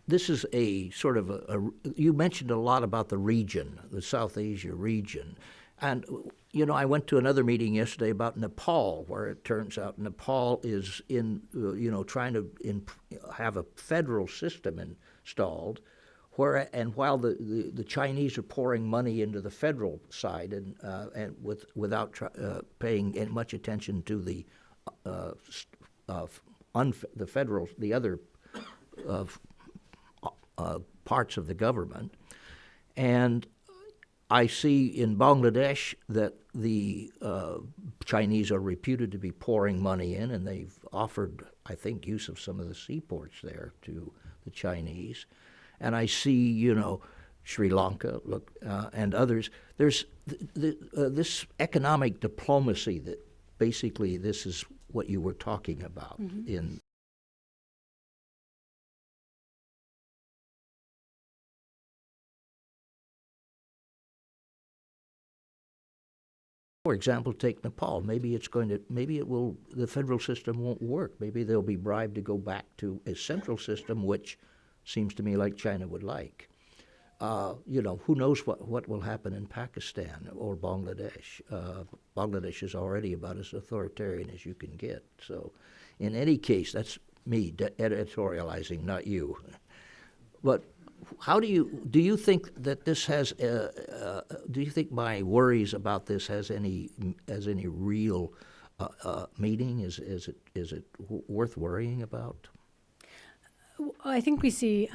This is a sort of you mentioned a lot about the region, the South Asia region. And, I went to another meeting yesterday about Nepal, where it turns out Nepal is trying to have a federal system installed. While the Chinese are pouring money into the federal side and without paying much attention to the other parts of the government, and I see in Bangladesh that the Chinese are reputed to be pouring money in, and they've offered, I think, use of some of the seaports there to the Chinese. And I see, Sri Lanka, look, and others. There's this economic diplomacy that basically this is what you were talking about in. For example, take Nepal. Maybe the federal system won't work. Maybe they'll be bribed to go back to a central system, which seems to me like China would like. Who knows what will happen in Pakistan or Bangladesh. Bangladesh is already about as authoritarian as you can get. So in any case, that's me editorializing, not you. But how do you think that this has? Do you think my worries about this has any real meaning? Is it worth worrying about? I think we see,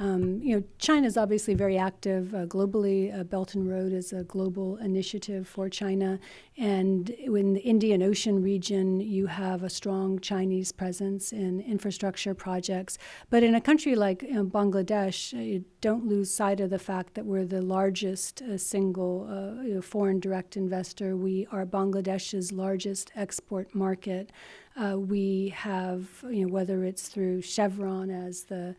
China's obviously very active globally. Belt and Road is a global initiative for China. And in the Indian Ocean region, you have a strong Chinese presence in infrastructure projects. But in a country like Bangladesh, you don't lose sight of the fact that we're the largest single foreign direct investor. We are Bangladesh's largest export market. We have, whether it's through Chevron as the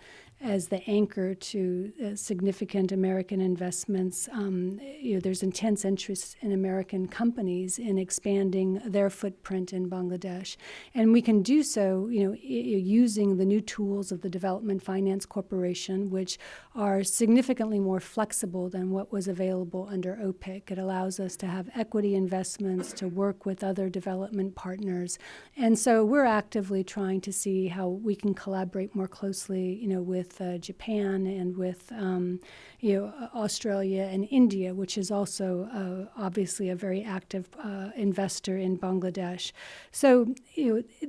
anchor to significant American investments, there's intense interest in American companies in expanding their footprint in Bangladesh, and we can do so, using the new tools of the Development Finance Corporation, which are significantly more flexible than what was available under OPIC. It allows us to have equity investments, to work with other development partners, and so we're actively trying to see how we can collaborate more closely, with Japan and with Australia and India, which is also obviously a very active investor in Bangladesh. So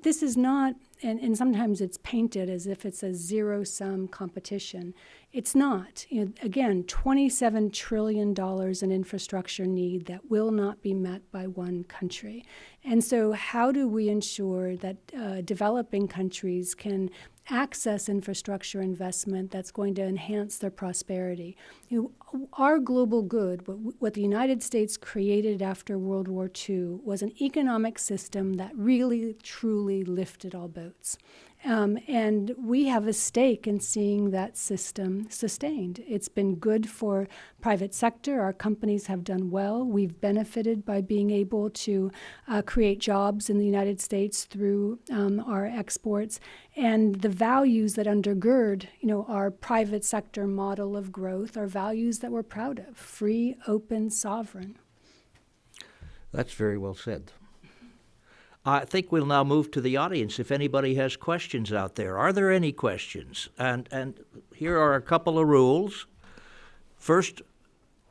this is not, and sometimes it's painted as if it's a zero-sum competition. It's not. Again, $27 trillion in infrastructure need that will not be met by one country. And so how do we ensure that developing countries can access infrastructure investment that's going to enhance their prosperity? Our global good, what the United States created after World War II, was an economic system that really, truly lifted all boats. And we have a stake in seeing that system sustained. It's been good for private sector. Our companies have done well. We've benefited by being able to create jobs in the United States through our exports. And the values that undergird, our private sector model of growth are values that we're proud of: free, open, sovereign. That's very well said. I think we'll now move to the audience if anybody has questions out there. Are there any questions? And here are a couple of rules. First,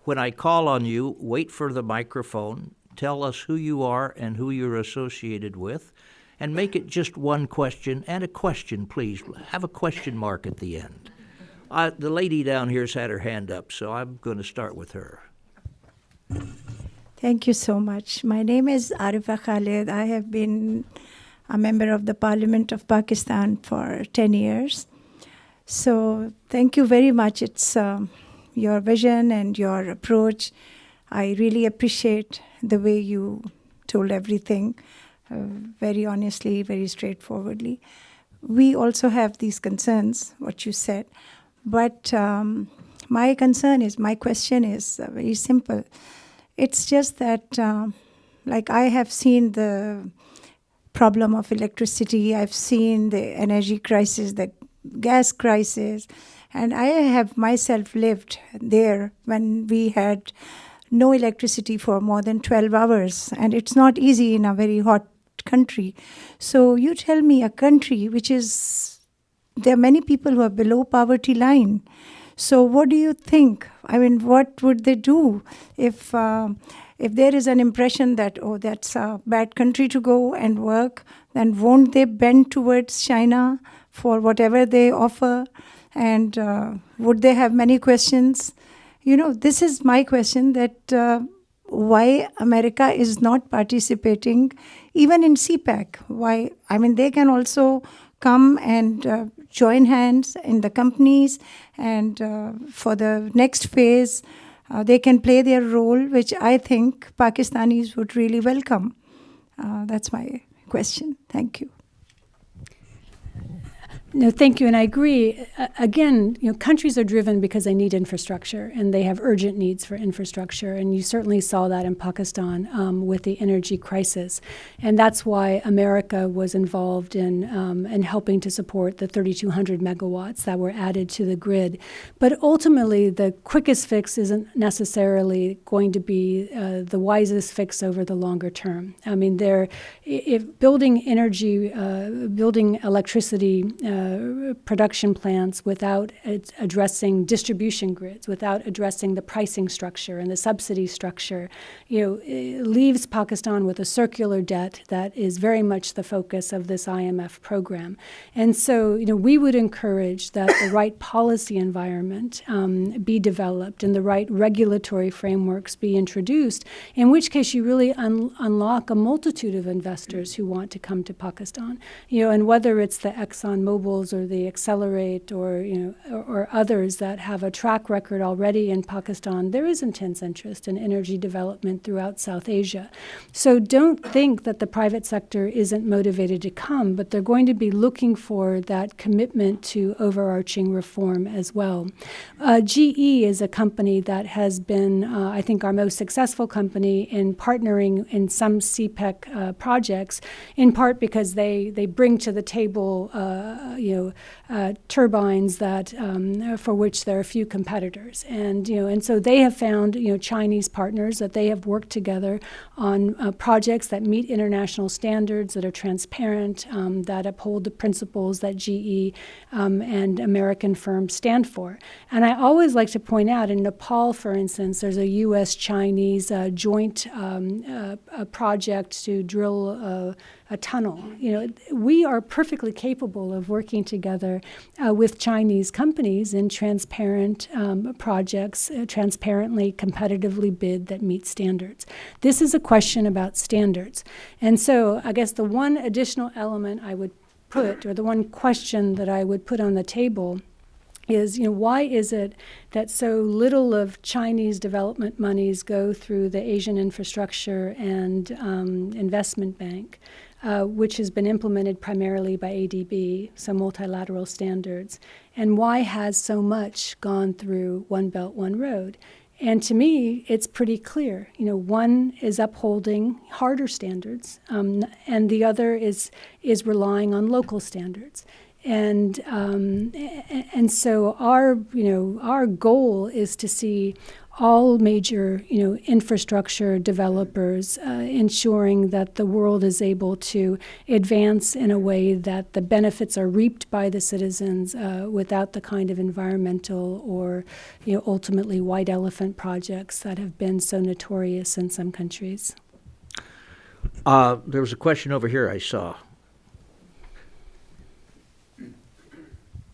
when I call on you, wait for the microphone. Tell us who you are and who you're associated with, and make it just one question, and a question, please. Have a question mark at the end. The lady down here's had her hand up, so I'm going to start with her. Thank you so much. My name is Arifa Khalid. I have been a member of the Parliament of Pakistan for 10 years. So thank you very much. It's your vision and your approach. I really appreciate the way you told everything very honestly, very straightforwardly. We also have these concerns, what you said. But my question is very simple. It's just that, I have seen the problem of electricity, I've seen the energy crisis, the gas crisis, and I have myself lived there when we had no electricity for more than 12 hours, and it's not easy in a very hot country. So you tell me, a country which is, there are many people who are below poverty line. So what do you think? I mean, what would they do if there is an impression that, that's a bad country to go and work, then won't they bend towards China for whatever they offer? And would they have many questions? This is my question, that why America is not participating even in CPEC. Why? I mean, they can also come and join hands in the companies, and for the next phase, they can play their role, which I think Pakistanis would really welcome. That's my question. Thank you. No, thank you, and I agree. Again, countries are driven because they need infrastructure, and they have urgent needs for infrastructure, and you certainly saw that in Pakistan with the energy crisis, and that's why America was involved in helping to support the 3,200 megawatts that were added to the grid. But ultimately, the quickest fix isn't necessarily going to be the wisest fix over the longer term. I mean, if building electricity production plants without addressing distribution grids, without addressing the pricing structure and the subsidy structure, it leaves Pakistan with a circular debt that is very much the focus of this IMF program. And so, we would encourage that the right policy environment be developed and the right regulatory frameworks be introduced, in which case you really unlock a multitude of investors who want to come to Pakistan. And whether it's the ExxonMobil or the Accelerate or others that have a track record already in Pakistan, there is intense interest in energy development throughout South Asia. So don't think that the private sector isn't motivated to come, but they're going to be looking for that commitment to overarching reform as well. GE is a company that has been, I think, our most successful company in partnering in some CPEC projects, in part because they bring to the table turbines that for which there are few competitors, and so they have found Chinese partners that they have worked together on projects that meet international standards, that are transparent, that uphold the principles that GE and American firms stand for. And I always like to point out in Nepal, for instance, there's a U.S.-Chinese joint project to drill a tunnel. We are perfectly capable of working together with Chinese companies in transparent projects, transparently, competitively bid that meet standards. This is a question about standards. And so I guess the one additional element I would put, or the one question that I would put on the table is, why is it that so little of Chinese development monies go through the Asian Infrastructure and Investment Bank, which has been implemented primarily by ADB, so multilateral standards, and why has so much gone through One Belt, One Road? And to me, it's pretty clear. One is upholding harder standards, and the other is relying on local standards. And so our goal is to see all major infrastructure developers ensuring that the world is able to advance in a way that the benefits are reaped by the citizens without the kind of environmental or ultimately white elephant projects that have been so notorious in some countries. There was a question over here I saw.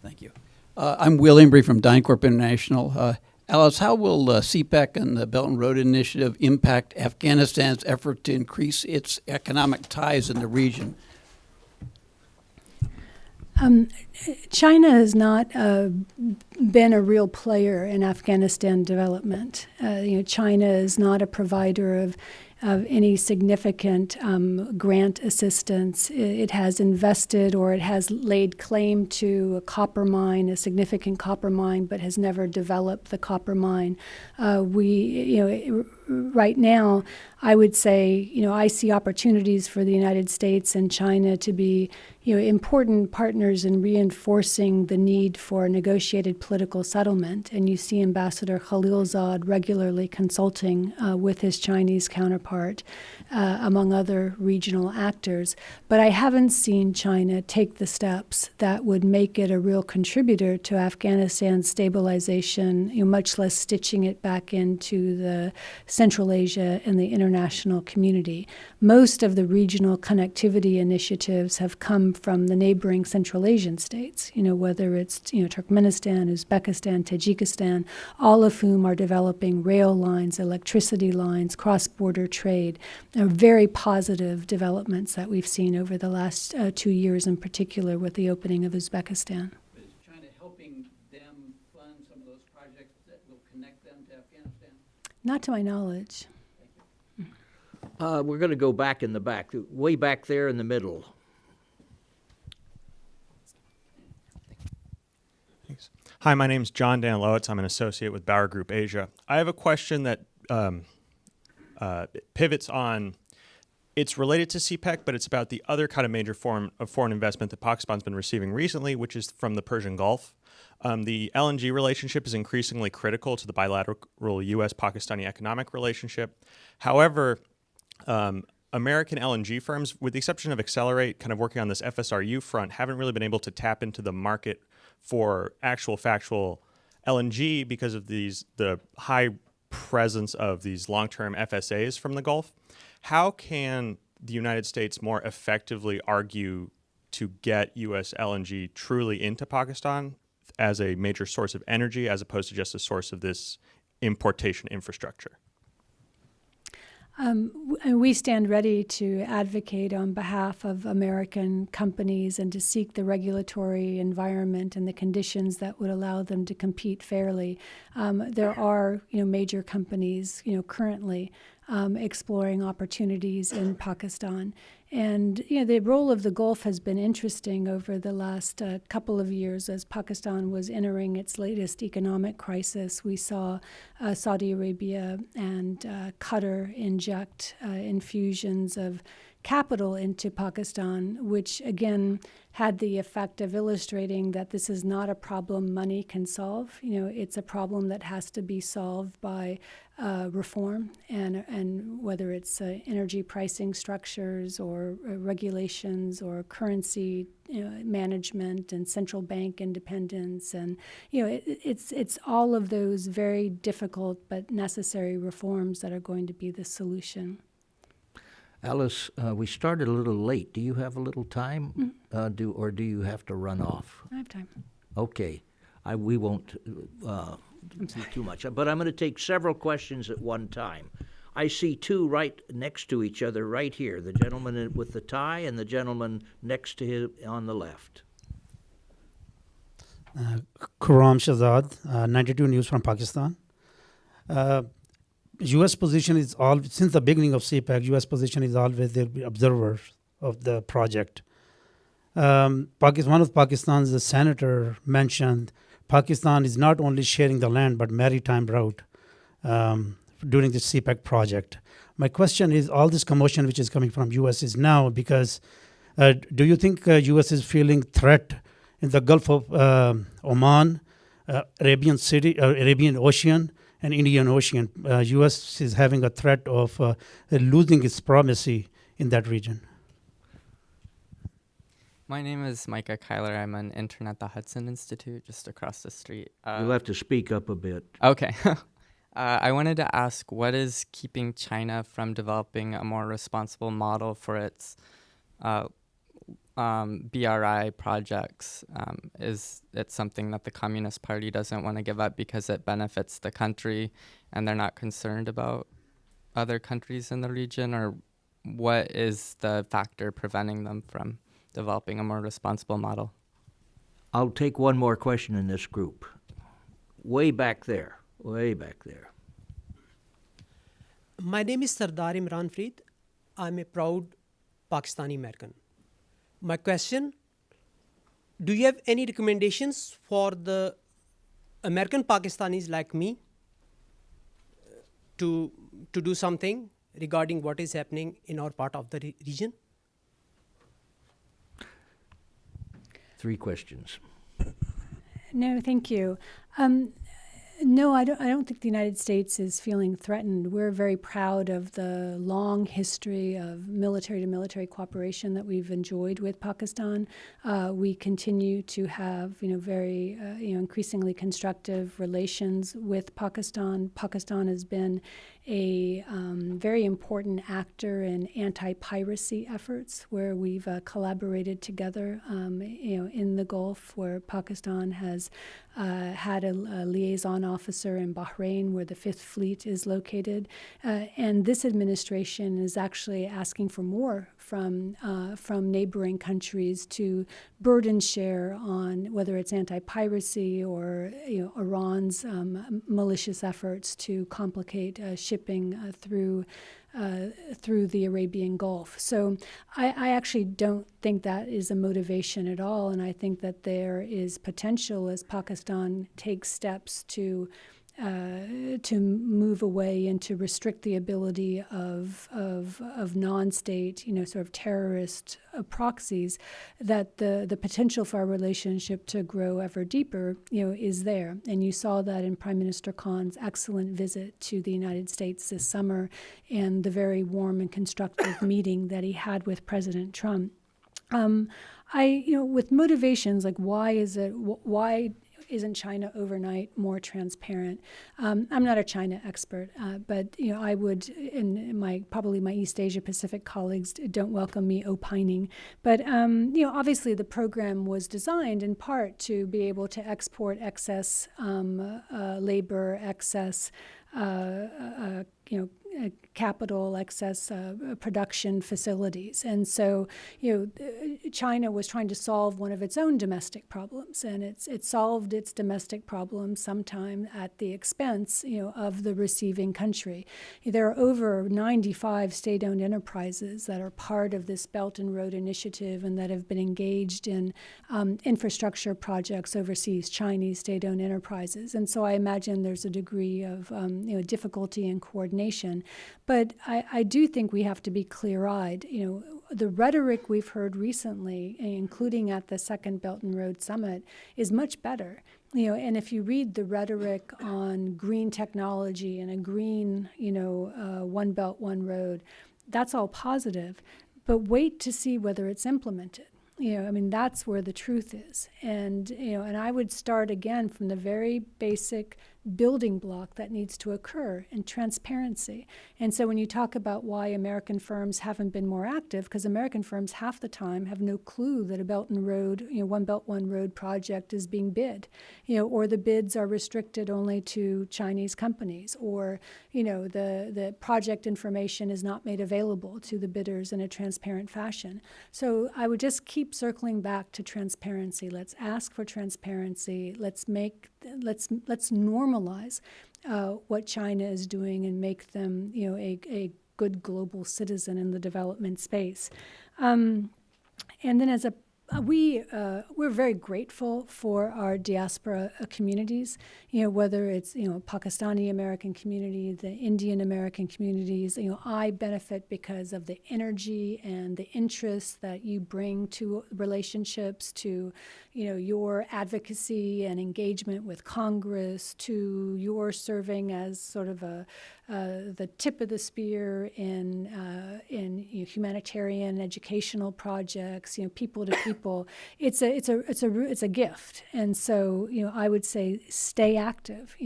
Thank you. I'm Will Embry from DynCorp International. Alice, how will CPEC and the Belt and Road Initiative impact Afghanistan's effort to increase its economic ties in the region? China has not been a real player in Afghanistan development. China is not a provider of any significant grant assistance. It has invested or it has laid claim to a copper mine, a significant copper mine, but has never developed the copper mine. Right now, I would say, I see opportunities for the United States and China to be, important partners in reinforcing the need for a negotiated political settlement. And you see Ambassador Khalilzad regularly consulting with his Chinese counterpart, among other regional actors. But I haven't seen China take the steps that would make it a real contributor to Afghanistan's stabilization, much less stitching it back into the Central Asia and the international community. Most of the regional connectivity initiatives have come from the neighboring Central Asian states, whether it's Turkmenistan, Uzbekistan, Tajikistan, all of whom are developing rail lines, electricity lines, cross-border trade. They're very positive developments that we've seen over the last 2 years, in particular with the opening of Uzbekistan. Is China helping them fund some of those projects that will connect them to Afghanistan? Not to my knowledge. We're going to go back in the back, way back there in the middle. Thanks. Hi, my name's John Dan Lowitz. I'm an associate with Bauer Group Asia. I have a question that pivots on, it's related to CPEC, but it's about the other kind of major form of foreign investment that Pakistan's been receiving recently, which is from the Persian Gulf. The LNG relationship is increasingly critical to the bilateral U.S.-Pakistani economic relationship. However, American LNG firms, with the exception of Accelerate, kind of working on this FSRU front, haven't really been able to tap into the market for actual factual LNG because of the high presence of these long-term FSAs from the Gulf. How can the United States more effectively argue to get U.S. LNG truly into Pakistan as a major source of energy as opposed to just a source of this importation infrastructure? We stand ready to advocate on behalf of American companies and to seek the regulatory environment and the conditions that would allow them to compete fairly. There are, major companies, currently exploring opportunities in Pakistan. And the role of the Gulf has been interesting over the last couple of years as Pakistan was entering its latest economic crisis. We saw Saudi Arabia and Qatar inject infusions of capital into Pakistan, which again had the effect of illustrating that this is not a problem money can solve. It's a problem that has to be solved by reform, and whether it's energy pricing structures or regulations or currency management and central bank independence, and it's all of those very difficult but necessary reforms that are going to be the solution. Alice, we started a little late. Do you have a little time? Or do you have to run off? I have time. Okay. We won't do too much. But I'm going to take several questions at one time. I see two right next to each other right here, the gentleman with the tie and the gentleman next to him on the left. Khurram Shahzad, 92 News from Pakistan. U.S. position is since the beginning of CPEC, U.S. position is always the observer of the project. One of Pakistan's senator mentioned Pakistan is not only sharing the land but maritime route during the CPEC project. My question is, all this commotion which is coming from U.S. is now because do you think U.S. is feeling threat in the Gulf of Oman, Arabian Ocean, and Indian Ocean? U.S. is having a threat of losing its primacy in that region. My name is Micah Kyler. I'm an intern at the Hudson Institute just across the street. You'll have to speak up a bit. Okay. I wanted to ask, what is keeping China from developing a more responsible model for its BRI projects? Is it something that the Communist Party doesn't want to give up because it benefits the country and they're not concerned about other countries in the region? Or what is the factor preventing them from developing a more responsible model? I'll take one more question in this group. Way back there. My name is Sardar Imran Freed. I'm a proud Pakistani American. My question, do you have any recommendations for the American Pakistanis like me to do something regarding what is happening in our part of the region? 3 questions. No, thank you. No, I don't think the United States is feeling threatened. We're very proud of the long history of military-to-military cooperation that we've enjoyed with Pakistan. We continue to have, very, increasingly constructive relations with Pakistan. Pakistan has been a very important actor in anti-piracy efforts, where we've collaborated together, in the Gulf, where Pakistan has had a liaison officer in Bahrain, where the Fifth Fleet is located. And this administration is actually asking for more from neighboring countries to burden share on whether it's anti-piracy or Iran's malicious efforts to complicate shipping through the Arabian Gulf. So I actually don't think that is a motivation at all, and I think that there is potential as Pakistan takes steps to move away and to restrict the ability of non-state, sort of terrorist proxies, that the potential for our relationship to grow ever deeper, is there. And you saw that in Prime Minister Khan's excellent visit to the United States this summer and the very warm and constructive meeting that he had with President Trump. With motivations, like why isn't China overnight more transparent? I'm not a China expert, but I would, and probably my East Asia Pacific colleagues don't welcome me opining. But obviously the program was designed in part to be able to export excess labor, excess capital, excess production facilities. And so, China was trying to solve one of its own domestic problems, and it solved its domestic problems sometime at the expense, of the receiving country. There are over 95 state-owned enterprises that are part of this Belt and Road Initiative and that have been engaged in infrastructure projects overseas, Chinese state-owned enterprises. And so I imagine there's a degree of difficulty in coordination. But I do think we have to be clear-eyed. The rhetoric we've heard recently, including at the Second Belt and Road Summit, is much better. And if you read the rhetoric on green technology and a green, one belt, one road, that's all positive. But wait to see whether it's implemented. That's where the truth is. And I would start again from the very basic building block that needs to occur in transparency. And so when you talk about why American firms haven't been more active, because American firms half the time have no clue that a Belt and Road, One Belt, One Road project is being bid, or the bids are restricted only to Chinese companies, or, the project information is not made available to the bidders in a transparent fashion. So I would just keep circling back to transparency. Let's ask for transparency. Let's normalize what China is doing and make them, a good global citizen in the development space. And then we're very grateful for our diaspora communities, whether it's, Pakistani American community, the Indian American communities. I benefit because of the energy and the interest that you bring to relationships, to, your advocacy and engagement with Congress, to your serving as sort of the tip of the spear in humanitarian educational projects, people to people. It's a gift, and so I would say stay active.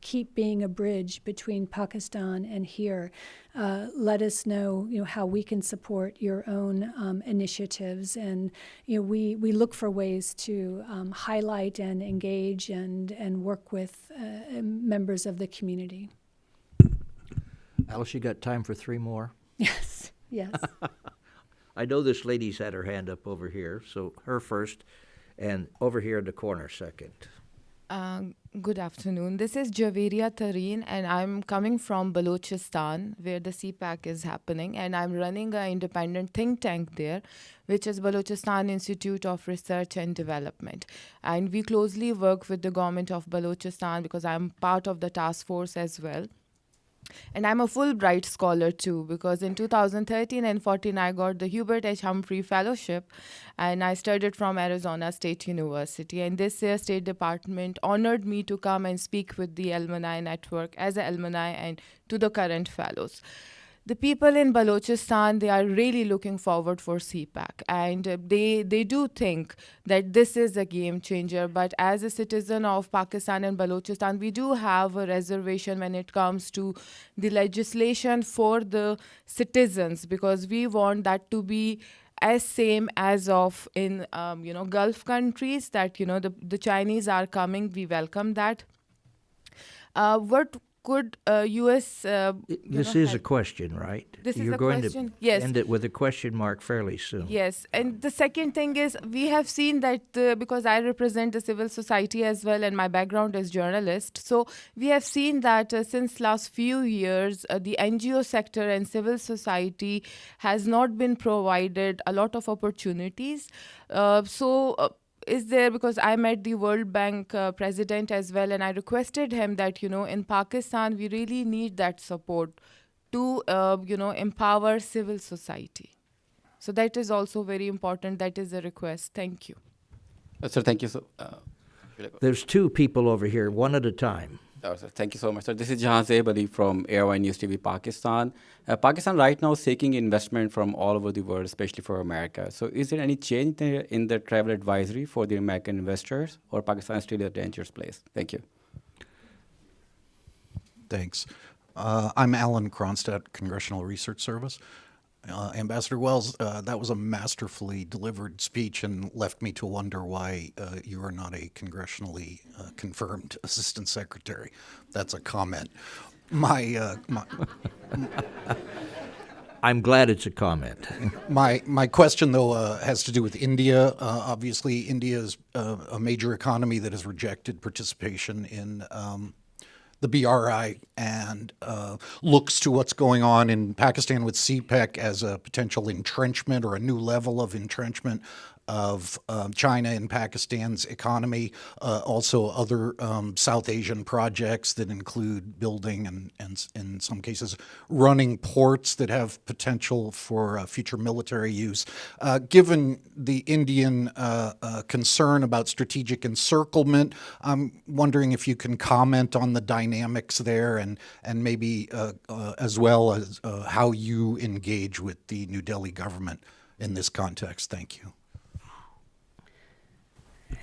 Keep being a bridge between Pakistan and here. Let us know how we can support your own initiatives, and we look for ways to highlight and engage and work with members of the community. Alice, you got time for 3 more? Yes. I know this lady's had her hand up over here, so her first, and over here in the corner second. Good afternoon. This is Javeria Tareen, and I'm coming from Balochistan, where the CPEC is happening, and I'm running an independent think tank there, which is Balochistan Institute of Research and Development. And we closely work with the government of Balochistan because I'm part of the task force as well. And I'm a Fulbright scholar too, because in 2013 and 14 I got the Hubert H. Humphrey Fellowship, and I studied from Arizona State University. And this year State Department honored me to come and speak with the alumni network as an alumni and to the current fellows. The people in Balochistan, they are really looking forward for CPEC, and they do think that this is a game changer. But as a citizen of Pakistan and Balochistan, we do have a reservation when it comes to the legislation for the citizens, because we want that to be as same as of in Gulf countries, that the Chinese are coming, we welcome that. what could U.S. This is a question, right? This is You're a going question, to yes. end it with a question mark fairly soon. Yes, and the second thing is we have seen that because I represent the civil society as well, and my background is journalist. So we have seen that since last few years, the NGO sector and civil society has not been provided a lot of opportunities. Is there, because I met the World Bank president as well, and I requested him that, in Pakistan, we really need that support to, empower civil society. So that is also very important. That is a request. Thank you. Sir, thank you. There's two people over here, one at a time. Sir, thank you so much, sir. This is Jahan Zaib Ali from Airwine News TV, Pakistan. Pakistan right now is seeking investment from all over the world, especially for America. So is there any change in the travel advisory for the American investors, or Pakistan is still a dangerous place? Thank you. Thanks. I'm Alan Cronstadt, Congressional Research Service. Ambassador Wells, that was a masterfully delivered speech and left me to wonder why you are not a congressionally confirmed assistant secretary. That's a comment. I'm glad it's a comment. My question, though, has to do with India. Obviously, India is a major economy that has rejected participation in the BRI and looks to what's going on in Pakistan with CPEC as a potential entrenchment or a new level of entrenchment of China and Pakistan's economy. Also other South Asian projects that include building and in some cases running ports that have potential for future military use. Given the Indian concern about strategic encirclement, I'm wondering if you can comment on the dynamics there and maybe as well as how you engage with the New Delhi government in this context. Thank you.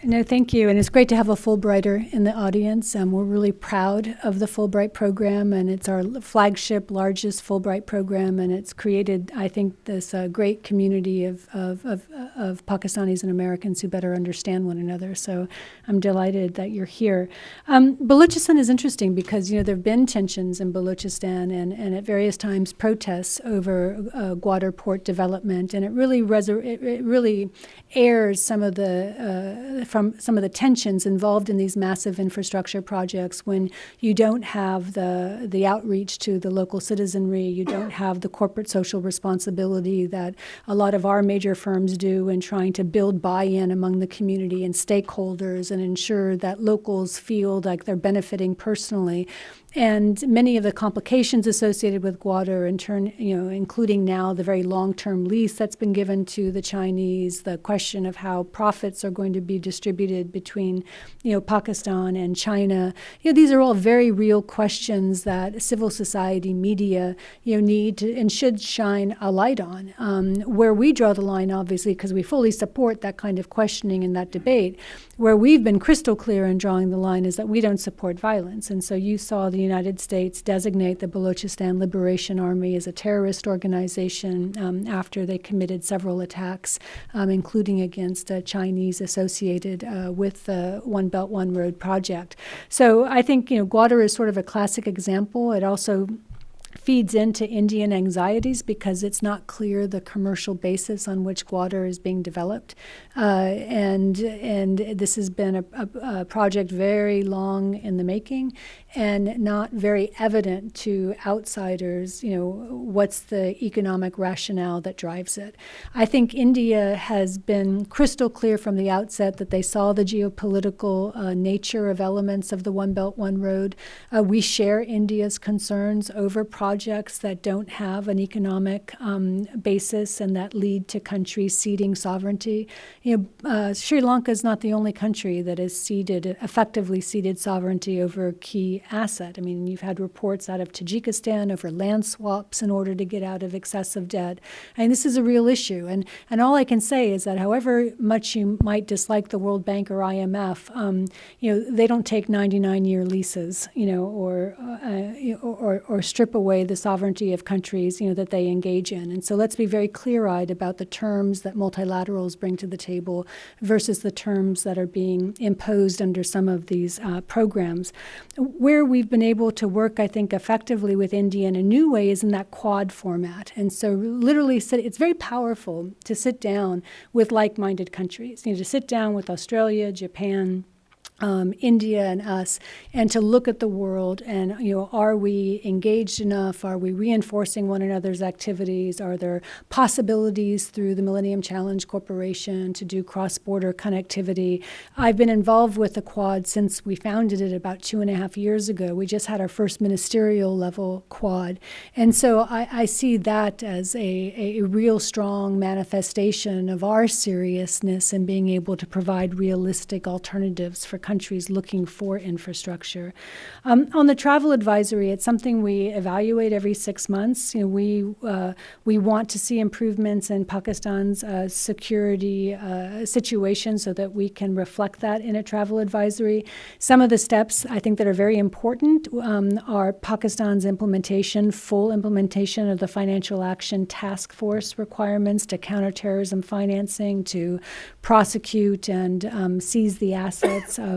No, thank you. And it's great to have a Fulbrighter in the audience. We're really proud of the Fulbright program, and it's our flagship, largest Fulbright program, and it's created, I think, this great community of Pakistanis and Americans who better understand one another. So I'm delighted that you're here. Balochistan is interesting because, there have been tensions in Balochistan and at various times protests over Gwadar port development, and it really airs some of the tensions involved in these massive infrastructure projects when you don't have the outreach to the local citizenry, you don't have the corporate social responsibility that a lot of our major firms do in trying to build buy-in among the community and stakeholders and ensure that locals feel like they're benefiting personally. And many of the complications associated with Gwadar, in turn, including now the very long-term lease that's been given to the Chinese, the question of how profits are going to be distributed between, Pakistan and China. These are all very real questions that civil society media, need to and should shine a light on. Where we draw the line, obviously, because we fully support that kind of questioning and that debate, where we've been crystal clear in drawing the line is that we don't support violence. And so you saw the United States designate the Balochistan Liberation Army as a terrorist organization after they committed several attacks, including against Chinese associated with the One Belt, One Road project. So I think, Gwadar is sort of a classic example. It also feeds into Indian anxieties because it's not clear the commercial basis on which Gwadar is being developed. And this has been a project very long in the making and not very evident to outsiders, what's the economic rationale that drives it. I think India has been crystal clear from the outset that they saw the geopolitical nature of elements of the One Belt, One Road. We share India's concerns over projects that don't have an economic basis and that lead to countries ceding sovereignty. Sri Lanka is not the only country that has effectively ceded sovereignty over a key asset. I mean, you've had reports out of Tajikistan over land swaps in order to get out of excessive debt. And this is a real issue. And all I can say is that however much you might dislike the World Bank or IMF, they don't take 99-year leases, or strip away the sovereignty of countries, that they engage in. And so let's be very clear-eyed about the terms that multilaterals bring to the table versus the terms that are being imposed under some of these programs. Where where we've been able to work, I think, effectively with India in a new way is in that Quad format. And so literally, it's very powerful to sit down with like-minded countries, to sit down with Australia, Japan, India and us, and to look at the world and, are we engaged enough? Are we reinforcing one another's activities? Are there possibilities through the Millennium Challenge Corporation to do cross-border connectivity? I've been involved with the Quad since we founded it about 2.5 years ago. We just had our first ministerial level Quad. And so I see that as a real strong manifestation of our seriousness in being able to provide realistic alternatives for countries looking for infrastructure. On the travel advisory, it's something we evaluate every 6 months. We want to see improvements in Pakistan's security situation so that we can reflect that in a travel advisory. Some of the steps I think that are very important are Pakistan's full implementation of the Financial Action Task Force requirements to counter terrorism financing, to prosecute and seize the assets of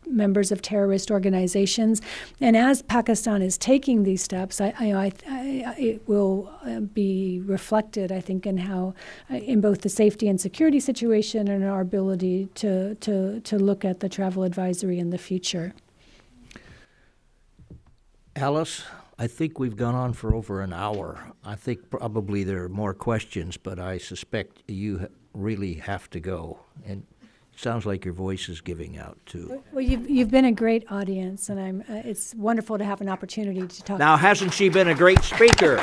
members of terrorist organizations. And as Pakistan is taking these steps, it will be reflected, I think, in both the safety and security situation and our ability to look at the travel advisory in the future. Alice, I think we've gone on for over an hour. I think probably there are more questions, but I suspect you really have to go. And it sounds like your voice is giving out too. Well, you've been a great audience, and it's wonderful to have an opportunity to talk. Now, hasn't she been a great speaker?